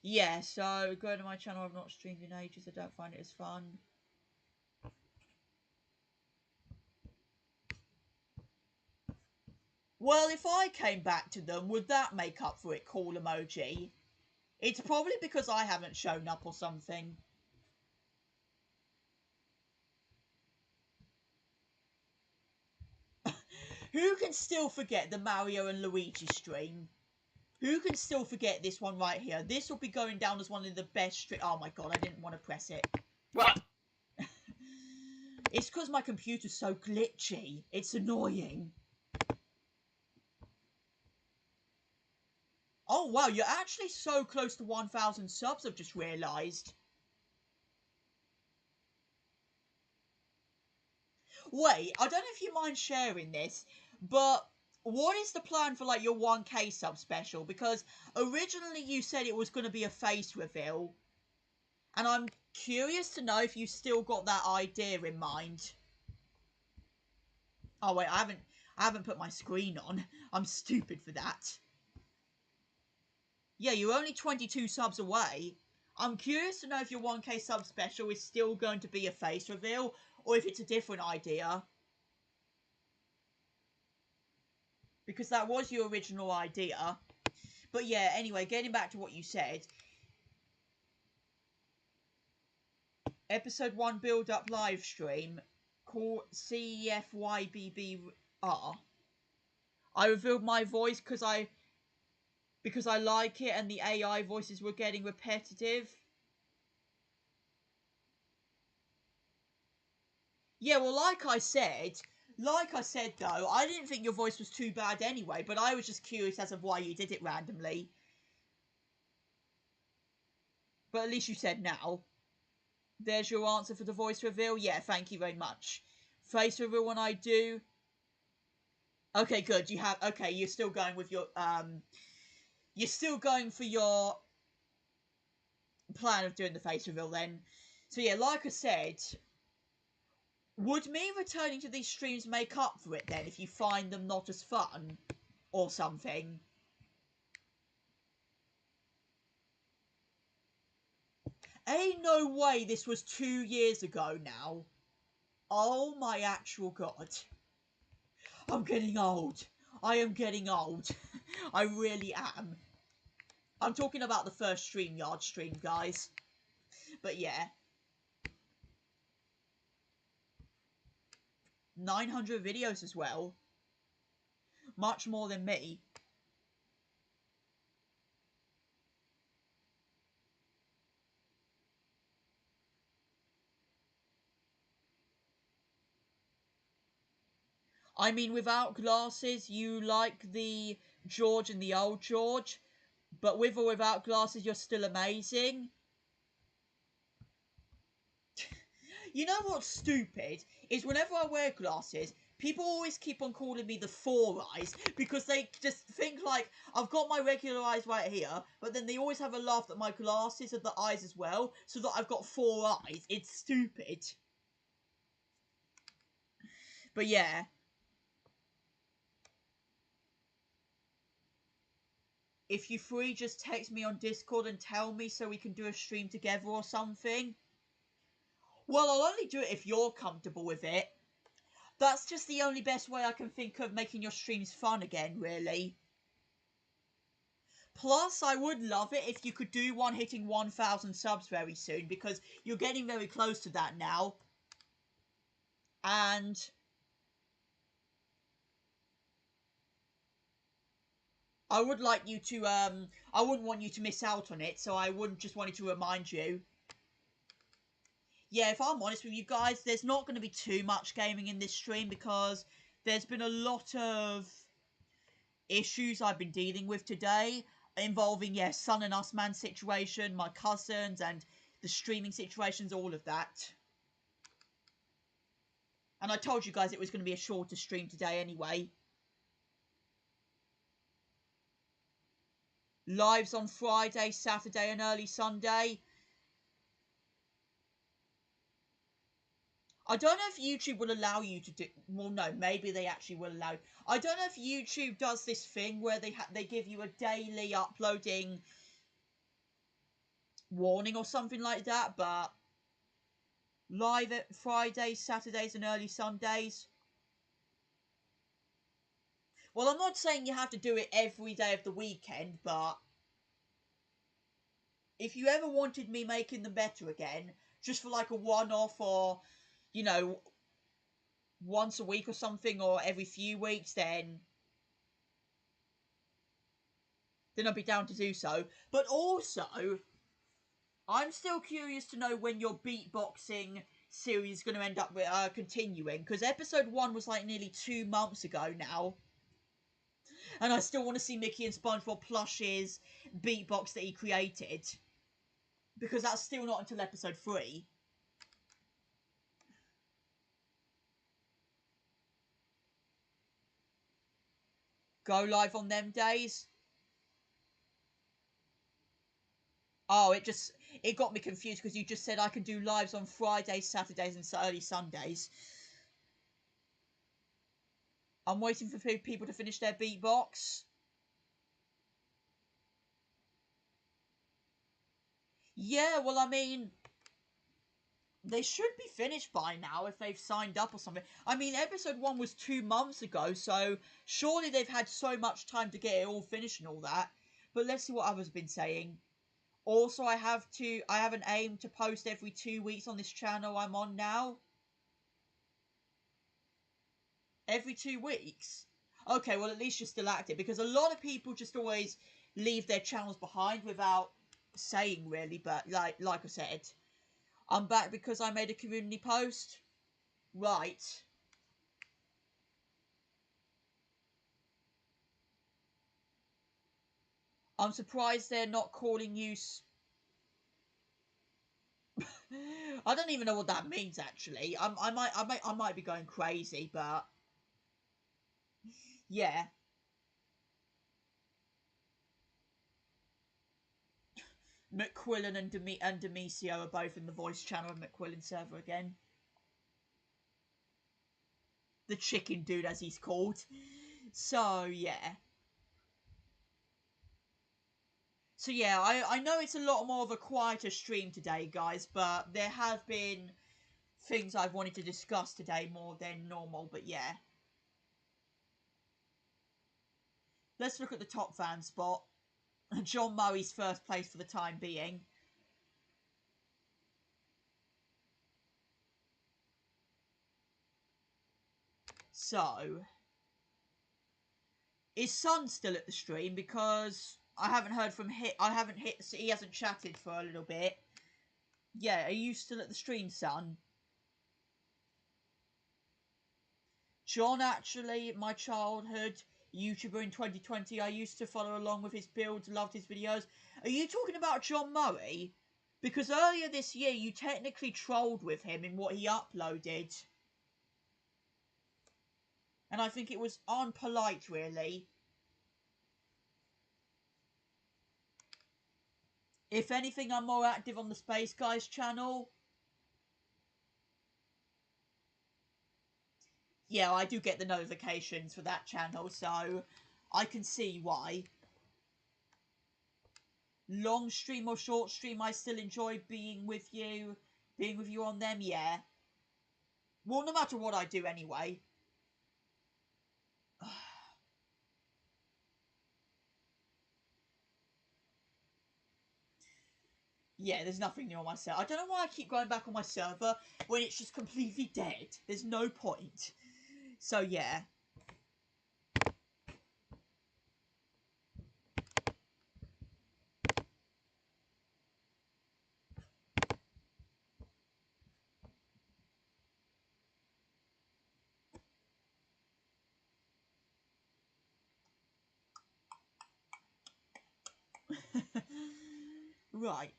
[SPEAKER 1] Yeah, so go to my channel. I've not streamed in ages. I don't find it as fun. Well, if I came back to them, would that make up for it, cool emoji? It's probably because I haven't shown up or something. Who can still forget the Mario and Luigi stream? Who can still forget this one right here? This will be going down as one of the best streams. Oh my god, I didn't want to press it.
[SPEAKER 5] What?
[SPEAKER 1] It's because my computer's so glitchy. It's annoying. Oh wow, you're actually so close to 1,000 subs, I've just realised. Wait, I don't know if you mind sharing this, but what is the plan for like your 1K sub special? Because originally you said it was going to be a face reveal, and I'm curious to know if you still got that idea in mind. Oh wait, I haven't put my screen on. I'm stupid for that. Yeah, you're only 22 subs away. I'm curious to know if your 1K sub special is still going to be a face reveal, or if it's a different idea. Because that was your original idea. But yeah, anyway, getting back to what you said. Episode 1 build-up live stream called CEFYBBR. I revealed my voice because I like it and the AI voices were getting repetitive. Yeah, well, like I said though, I didn't think your voice was too bad anyway, but I was just curious as of why you did it randomly. But at least you said now. There's your answer for the voice reveal. Yeah, thank you very much. Face reveal when I do. Okay, good. Okay, you're still going with your, you're still going for your plan of doing the face reveal then. So yeah, like I said, would me returning to these streams make up for it then if you find them not as fun or something? Ain't no way this was 2 years ago now. Oh my actual god. I'm getting old. I am getting old. I really am. I'm talking about the first StreamYard stream, guys. But yeah. 900 videos as well. Much more than me. I mean, without glasses, you like the George and the old George. But with or without glasses, you're still amazing. You know what's stupid? Is whenever I wear glasses, people always keep on calling me the four eyes because they just think like I've got my regular eyes right here, but then they always have a laugh that my glasses are the eyes as well, so that I've got 4 eyes. It's stupid. But yeah. If you're free, just text me on Discord and tell me so we can do a stream together or something. Well, I'll only do it if you're comfortable with it. That's just the only best way I can think of making your streams fun again, really. Plus, I would love it if you could do one hitting 1,000 subs very soon, because you're getting very close to that now. And I would like you to, I wouldn't want you to miss out on it, so I wouldn't just wanted to remind you. Yeah, if I'm honest with you guys, there's not going to be too much gaming in this stream because there's been a lot of issues I've been dealing with today involving, yeah, Son and Us Man situation, my cousins, and the streaming situations, all of that. And I told you guys it was going to be a shorter stream today anyway. Lives on Friday, Saturday, and early Sunday. I don't know if YouTube will allow you to do... Well, no, maybe they actually will allow... I don't know if YouTube does this thing where they give you a daily uploading warning or something like that, but... Live at Fridays, Saturdays, and early Sundays. Well, I'm not saying you have to do it every day of the weekend, but... If you ever wanted me making them better again, just for like a one-off or, you know, once a week or something, or every few weeks, then I'd be down to do so. But also, I'm still curious to know when your beatboxing series is going to end up continuing, because episode 1 was like nearly 2 months ago now. And I still want to see Mickey and SpongeBob Plush's beatbox that he created. Because that's still not until episode 3. Go live on them days. Oh, it got me confused because you just said I can do lives on Fridays, Saturdays, and early Sundays. I'm waiting for people to finish their beatbox. Yeah, well, I mean, they should be finished by now if they've signed up or something. I mean, episode 1 was 2 months ago, so surely they've had so much time to get it all finished and all that. But let's see what others have been saying. Also, I have an aim to post every 2 weeks on this channel I'm on now. Every 2 weeks? Okay, well, at least you're still active, because a lot of people just always leave their channels behind without saying, really. But like I said, I'm back because I made a community post. Right. I'm surprised they're not calling you... I don't even know what that means, actually. I might be going crazy, but... Yeah. McQuillan and Demisio are both in the voice channel of McQuillan server again. The chicken dude, as he's called. So, yeah. So, yeah, I know it's a lot more of a quieter stream today, guys, but there have been things I've wanted to discuss today more than normal, but yeah. Let's look at the top fan spot. John Murray's first place for the time being. So, is Son still at the stream? Because I haven't heard from he hasn't chatted for a little bit. Yeah, are you still at the stream, Son? John, actually, my childhood YouTuber in 2020, I used to follow along with his builds, loved his videos. Are you talking about John Murray? Because earlier this year, you technically trolled with him in what he uploaded. And I think it was unpolite, really. If anything, I'm more active on the Space Guys channel. Yeah, I do get the notifications for that channel, so I can see why. Long stream or short stream, I still enjoy being with you. Being with you on them, yeah. Well, no matter what I do anyway. Yeah, there's nothing new on my server. I don't know why I keep going back on my server when it's just completely dead. There's no point. So, yeah. Right.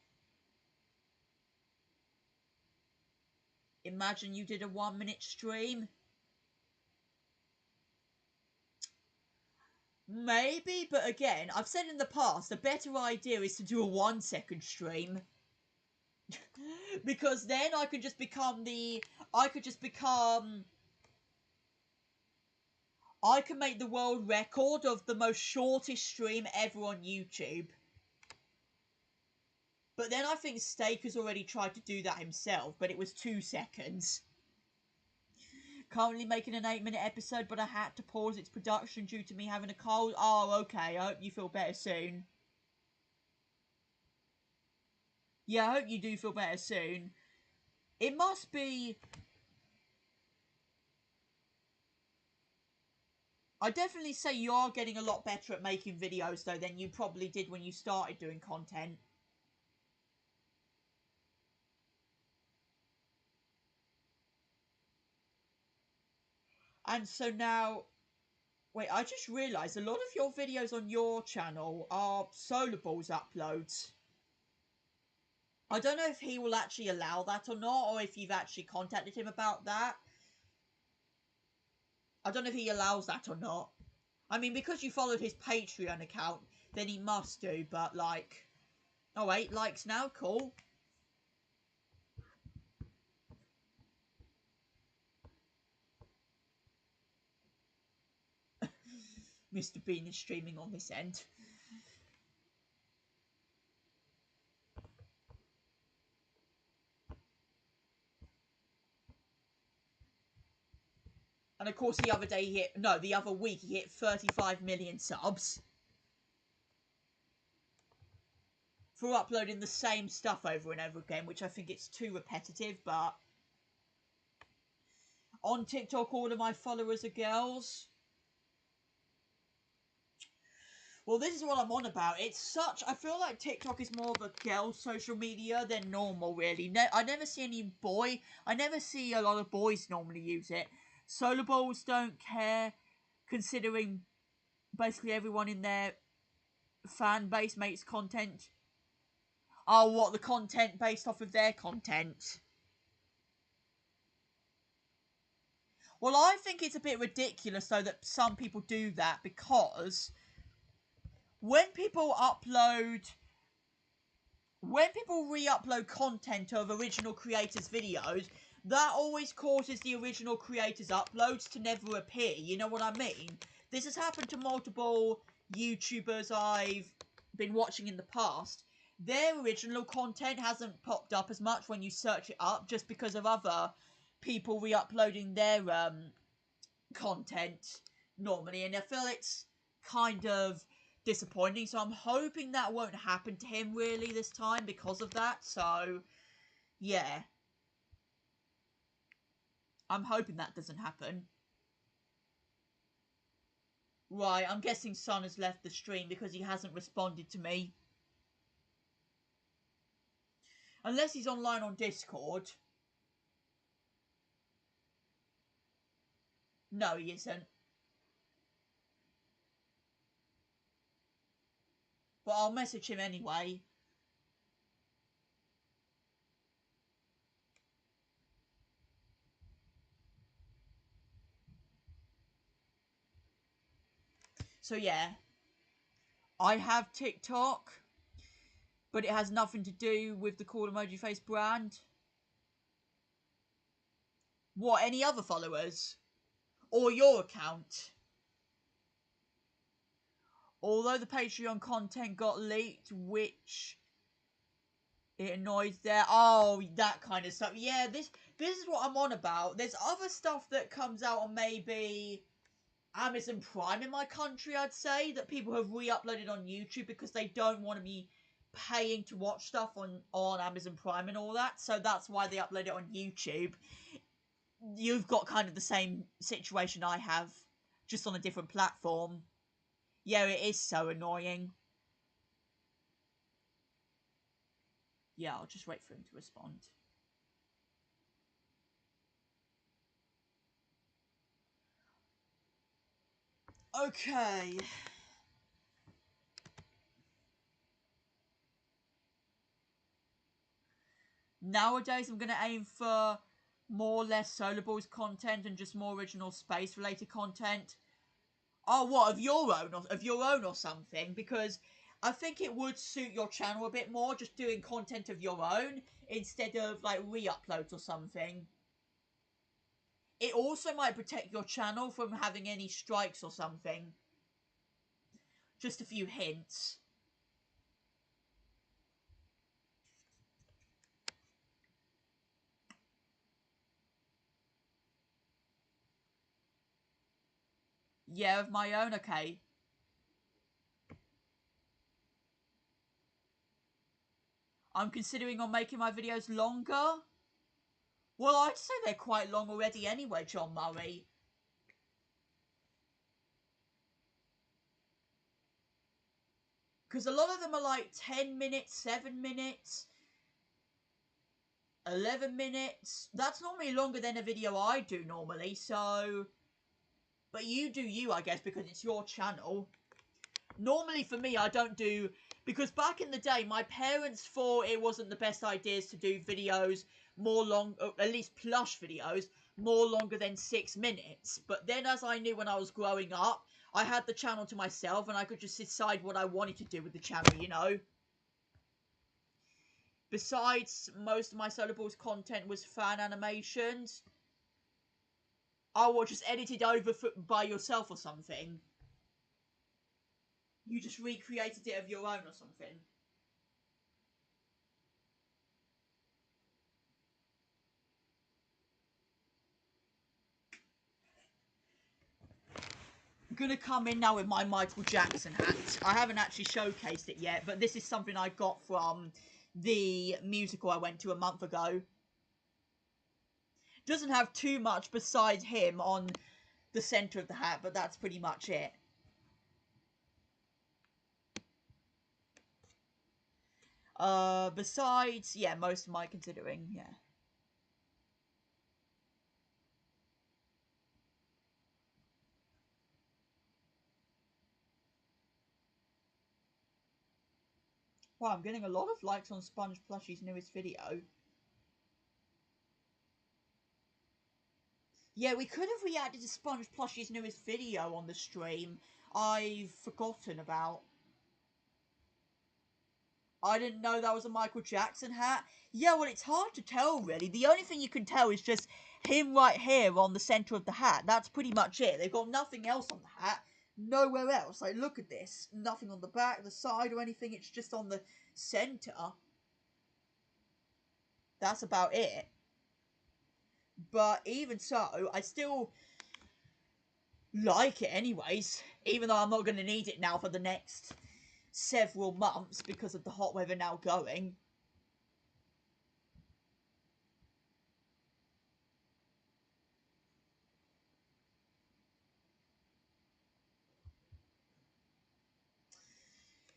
[SPEAKER 1] Imagine you did a 1-minute stream. Maybe, but again, I've said in the past, the better idea is to do a 1-second stream. Because then I could just become I can make the world record of the most shortest stream ever on YouTube. But then I think Steak has already tried to do that himself, but it was 2 seconds. Currently making an 8-minute episode, but I had to pause its production due to me having a cold. Oh, okay. I hope you feel better soon. Yeah, I hope you do feel better soon. It must be... I definitely say you are getting a lot better at making videos, though, than you probably did when you started doing content. And so now... Wait, I just realised a lot of your videos on your channel are Solar Balls uploads. I don't know if he will actually allow that or not, or if you've actually contacted him about that. I don't know if he allows that or not. I mean, because you followed his Patreon account, then he must do, but like... Oh, 8 likes now, cool. Mr. Bean is streaming on this end. And of course the other day he hit... No, the other week he hit 35 million subs. For uploading the same stuff over and over again, which I think it's too repetitive, but... On TikTok, all of my followers are girls. Well, this is what I'm on about. It's such... I feel like TikTok is more of a girl social media than normal, really. I never see any boy... I never see a lot of boys normally use it. Solar Balls don't care, considering basically everyone in their fan base makes content. Oh, what? The content based off of their content? Well, I think it's a bit ridiculous, though, that some people do that, because... When people re-upload content of original creators' videos, that always causes the original creators' uploads to never appear. You know what I mean? This has happened to multiple YouTubers I've been watching in the past. Their original content hasn't popped up as much when you search it up, just because of other people re-uploading their content normally. And I feel it's kind of disappointing, so I'm hoping that won't happen to him really this time because of that. So yeah, I'm hoping that doesn't happen. Right, I'm guessing Son has left the stream because he hasn't responded to me, unless he's online on Discord. No, he isn't, but I'll message him anyway. So yeah, I have TikTok, but it has nothing to do with the Cool Emoji Face brand. What, any other followers? Or your account? Although the Patreon content got leaked, which it annoys there. Oh, that kind of stuff. Yeah, this is what I'm on about. There's other stuff that comes out on maybe Amazon Prime in my country, I'd say, that people have re-uploaded on YouTube because they don't want to be paying to watch stuff on Amazon Prime and all that. So that's why they upload it on YouTube. You've got kind of the same situation I have, just on a different platform. Yeah, it is so annoying. Yeah, I'll just wait for him to respond. Okay. Nowadays, I'm going to aim for more or less Solar Balls content and just more original space-related content. Oh, what, of your own or something? Because I think it would suit your channel a bit more, just doing content of your own, instead of, like, re-uploads or something. It also might protect your channel from having any strikes or something. Just a few hints. Yeah, of my own, okay. I'm considering on making my videos longer. Well, I'd say they're quite long already anyway, John Murray. Because a lot of them are like 10 minutes, 7 minutes, 11 minutes. That's normally longer than a video I do normally, so... But you do you, I guess, because it's your channel. Normally for me, I don't do... Because back in the day, my parents thought it wasn't the best ideas to do videos more long... At least plush videos, more longer than 6 minutes. But then as I knew when I was growing up, I had the channel to myself and I could just decide what I wanted to do with the channel, you know? Besides, most of my Solar Balls content was fan animations. Oh, or just edited over by yourself or something. You just recreated it of your own or something. I'm gonna come in now with my Michael Jackson hat. I haven't actually showcased it yet, but this is something I got from the musical I went to a month ago. Doesn't have too much besides him on the centre of the hat, but that's pretty much it. Besides, yeah, most of my considering, yeah. Wow, I'm getting a lot of likes on Sponge Plushie's newest video. Yeah, we could have reacted to Sponge Plushie's newest video on the stream. I've forgotten about. I didn't know that was a Michael Jackson hat. Yeah, well, it's hard to tell, really. The only thing you can tell is just him right here on the centre of the hat. That's pretty much it. They've got nothing else on the hat. Nowhere else. Like, look at this. Nothing on the back, the side, or anything. It's just on the centre. That's about it. But even so, I still like it anyways. Even though I'm not going to need it now for the next several months because of the hot weather now going.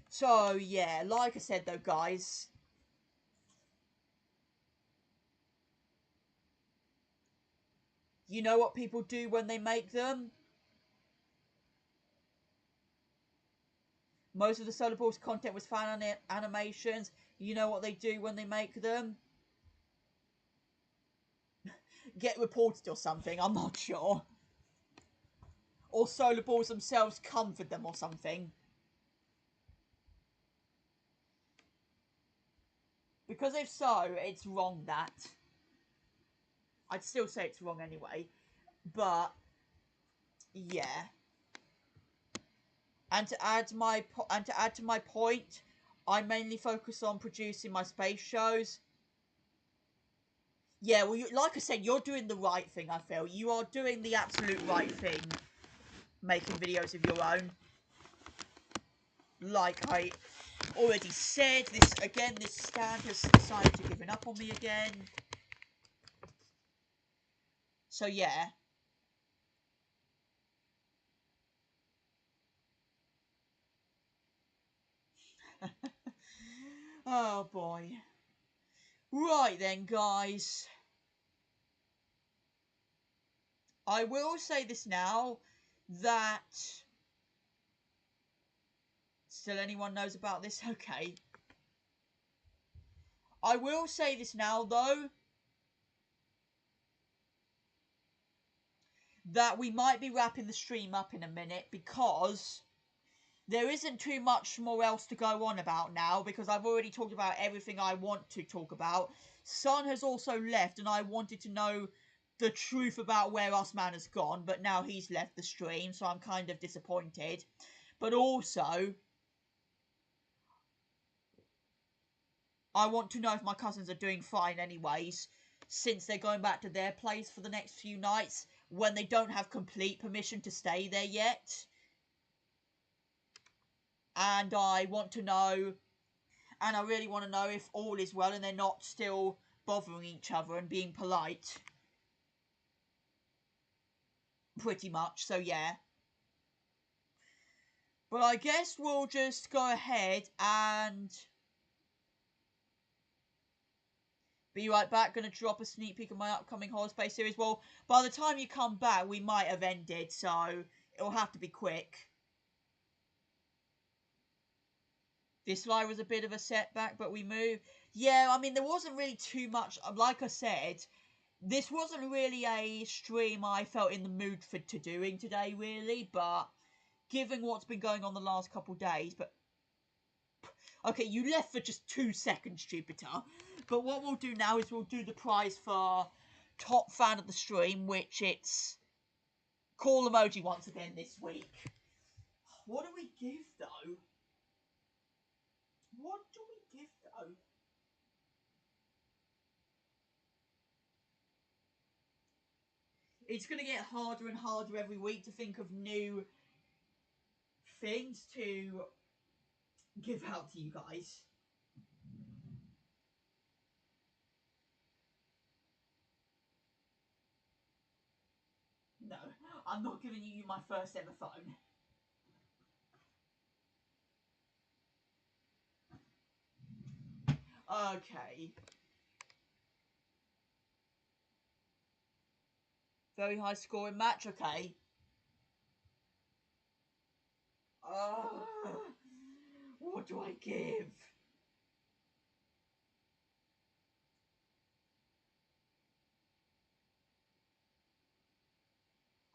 [SPEAKER 1] So, yeah, like I said though, guys, you know what people do when they make them? Most of the Solar Balls content was fan animations. You know what they do when they make them? Get reported or something, I'm not sure. Or Solar Balls themselves comfort them or something. Because if so, it's wrong that. I'd still say it's wrong anyway. But, yeah. And to add to my point, I mainly focus on producing my space shows. Yeah, well, like I said, you're doing the right thing, I feel. You are doing the absolute right thing, making videos of your own. Like I already said, this stand has decided to give up on me again. So, yeah. Oh, boy. Right then, guys. I will say this now, that... Still anyone knows about this? Okay. I will say this now, though, that we might be wrapping the stream up in a minute because there isn't too much more else to go on about now because I've already talked about everything I want to talk about. Sun has also left and I wanted to know the truth about where Usman has gone, but now he's left the stream, so I'm kind of disappointed. But also, I want to know if my cousins are doing fine anyways, since they're going back to their place for the next few nights when they don't have complete permission to stay there yet. And I want to know, and I really want to know if all is well and they're not still bothering each other and being polite. Pretty much, so yeah. But I guess we'll just go ahead and be right back. Gonna drop a sneak peek of my upcoming Horror Space series. Well, by the time you come back, we might have ended, so it'll have to be quick. This live was a bit of a setback, but we moved. Yeah, I mean, there wasn't really too much. Like I said, this wasn't really a stream I felt in the mood to doing today, really. But given what's been going on the last couple days, but okay, you left for just 2 seconds, Jupiter. But what we'll do now is we'll do the prize for top fan of the stream, which it's Call Emoji once again this week. What do we give, though? What do we give, though? It's going to get harder and harder every week to think of new things to give out to you guys. No, I'm not giving you my first ever phone. Okay. Very high scoring match, okay. What do I give?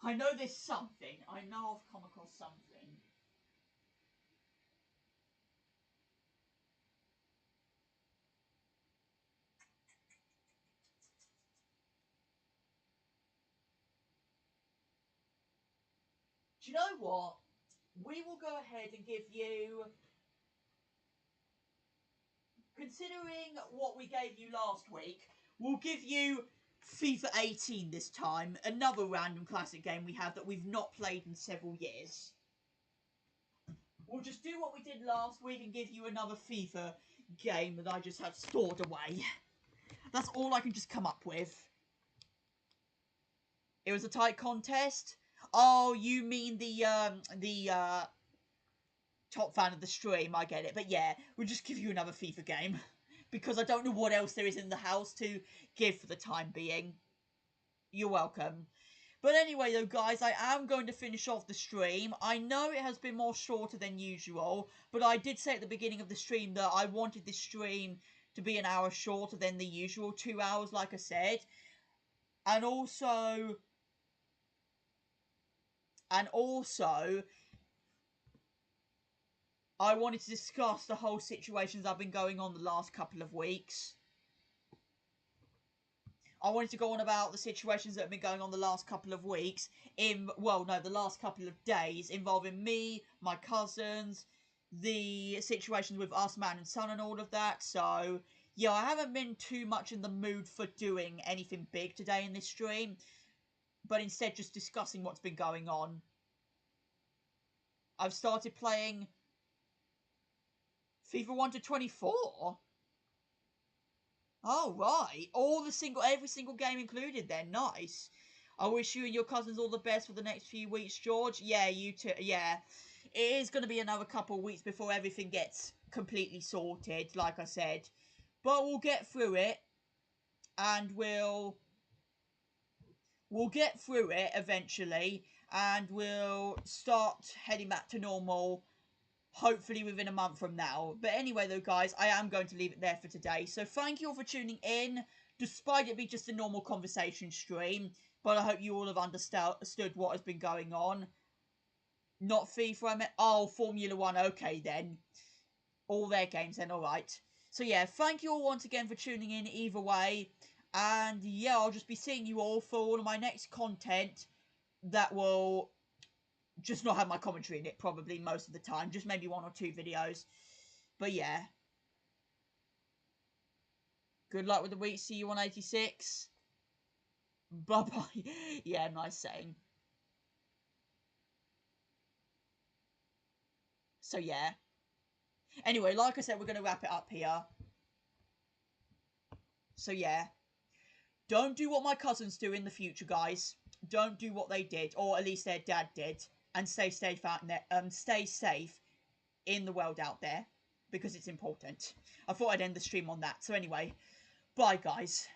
[SPEAKER 1] I know there's something. I know I've come across something. Do you know what? We will go ahead and give you, considering what we gave you last week, we'll give you FIFA 18 this time. Another random classic game we have that we've not played in several years. We'll just do what we did last week and give you another FIFA game that I just have stored away. That's all I can just come up with. It was a tight contest. Oh, you mean the top fan of the stream, I get it. But yeah, we'll just give you another FIFA game. Because I don't know what else there is in the house to give for the time being. You're welcome. But anyway though, guys, I am going to finish off the stream. I know it has been more shorter than usual, but I did say at the beginning of the stream that I wanted this stream to be an hour shorter than the usual 2 hours, like I said. And also, I wanted to discuss the whole situations that have been going on the last couple of weeks. I wanted to go on about the situations that have been going on the last couple of weeks, the last couple of days, involving me, my cousins, the situations with Usman and Sun and all of that. So, yeah, I haven't been too much in the mood for doing anything big today in this stream, but instead just discussing what's been going on. I've started playing FIFA 1 to 24. Oh, right. Every single game included then. Nice. I wish you and your cousins all the best for the next few weeks, George. Yeah, you too. Yeah. It is going to be another couple of weeks before everything gets completely sorted, like I said. But we'll get through it. And we'll get through it eventually. And we'll start heading back to normal hopefully within a month from now. But anyway, though, guys, I am going to leave it there for today. So thank you all for tuning in, despite it being just a normal conversation stream. But I hope you all have understood what has been going on. Not FIFA, I meant... Oh, Formula 1, okay then. All their games then, alright. So yeah, thank you all once again for tuning in either way. And yeah, I'll just be seeing you all for all of my next content that will just not have my commentary in it, probably, most of the time. Just maybe 1 or 2 videos. But yeah. Good luck with the week. See you on 86. Bye-bye. Yeah, nice saying. So yeah. Anyway, like I said, we're going to wrap it up here. So yeah. Don't do what my cousins do in the future, guys. Don't do what they did, or at least their dad did, and stay safe out there. Stay safe in the world out there, because it's important. I thought I'd end the stream on that. So anyway, bye, guys.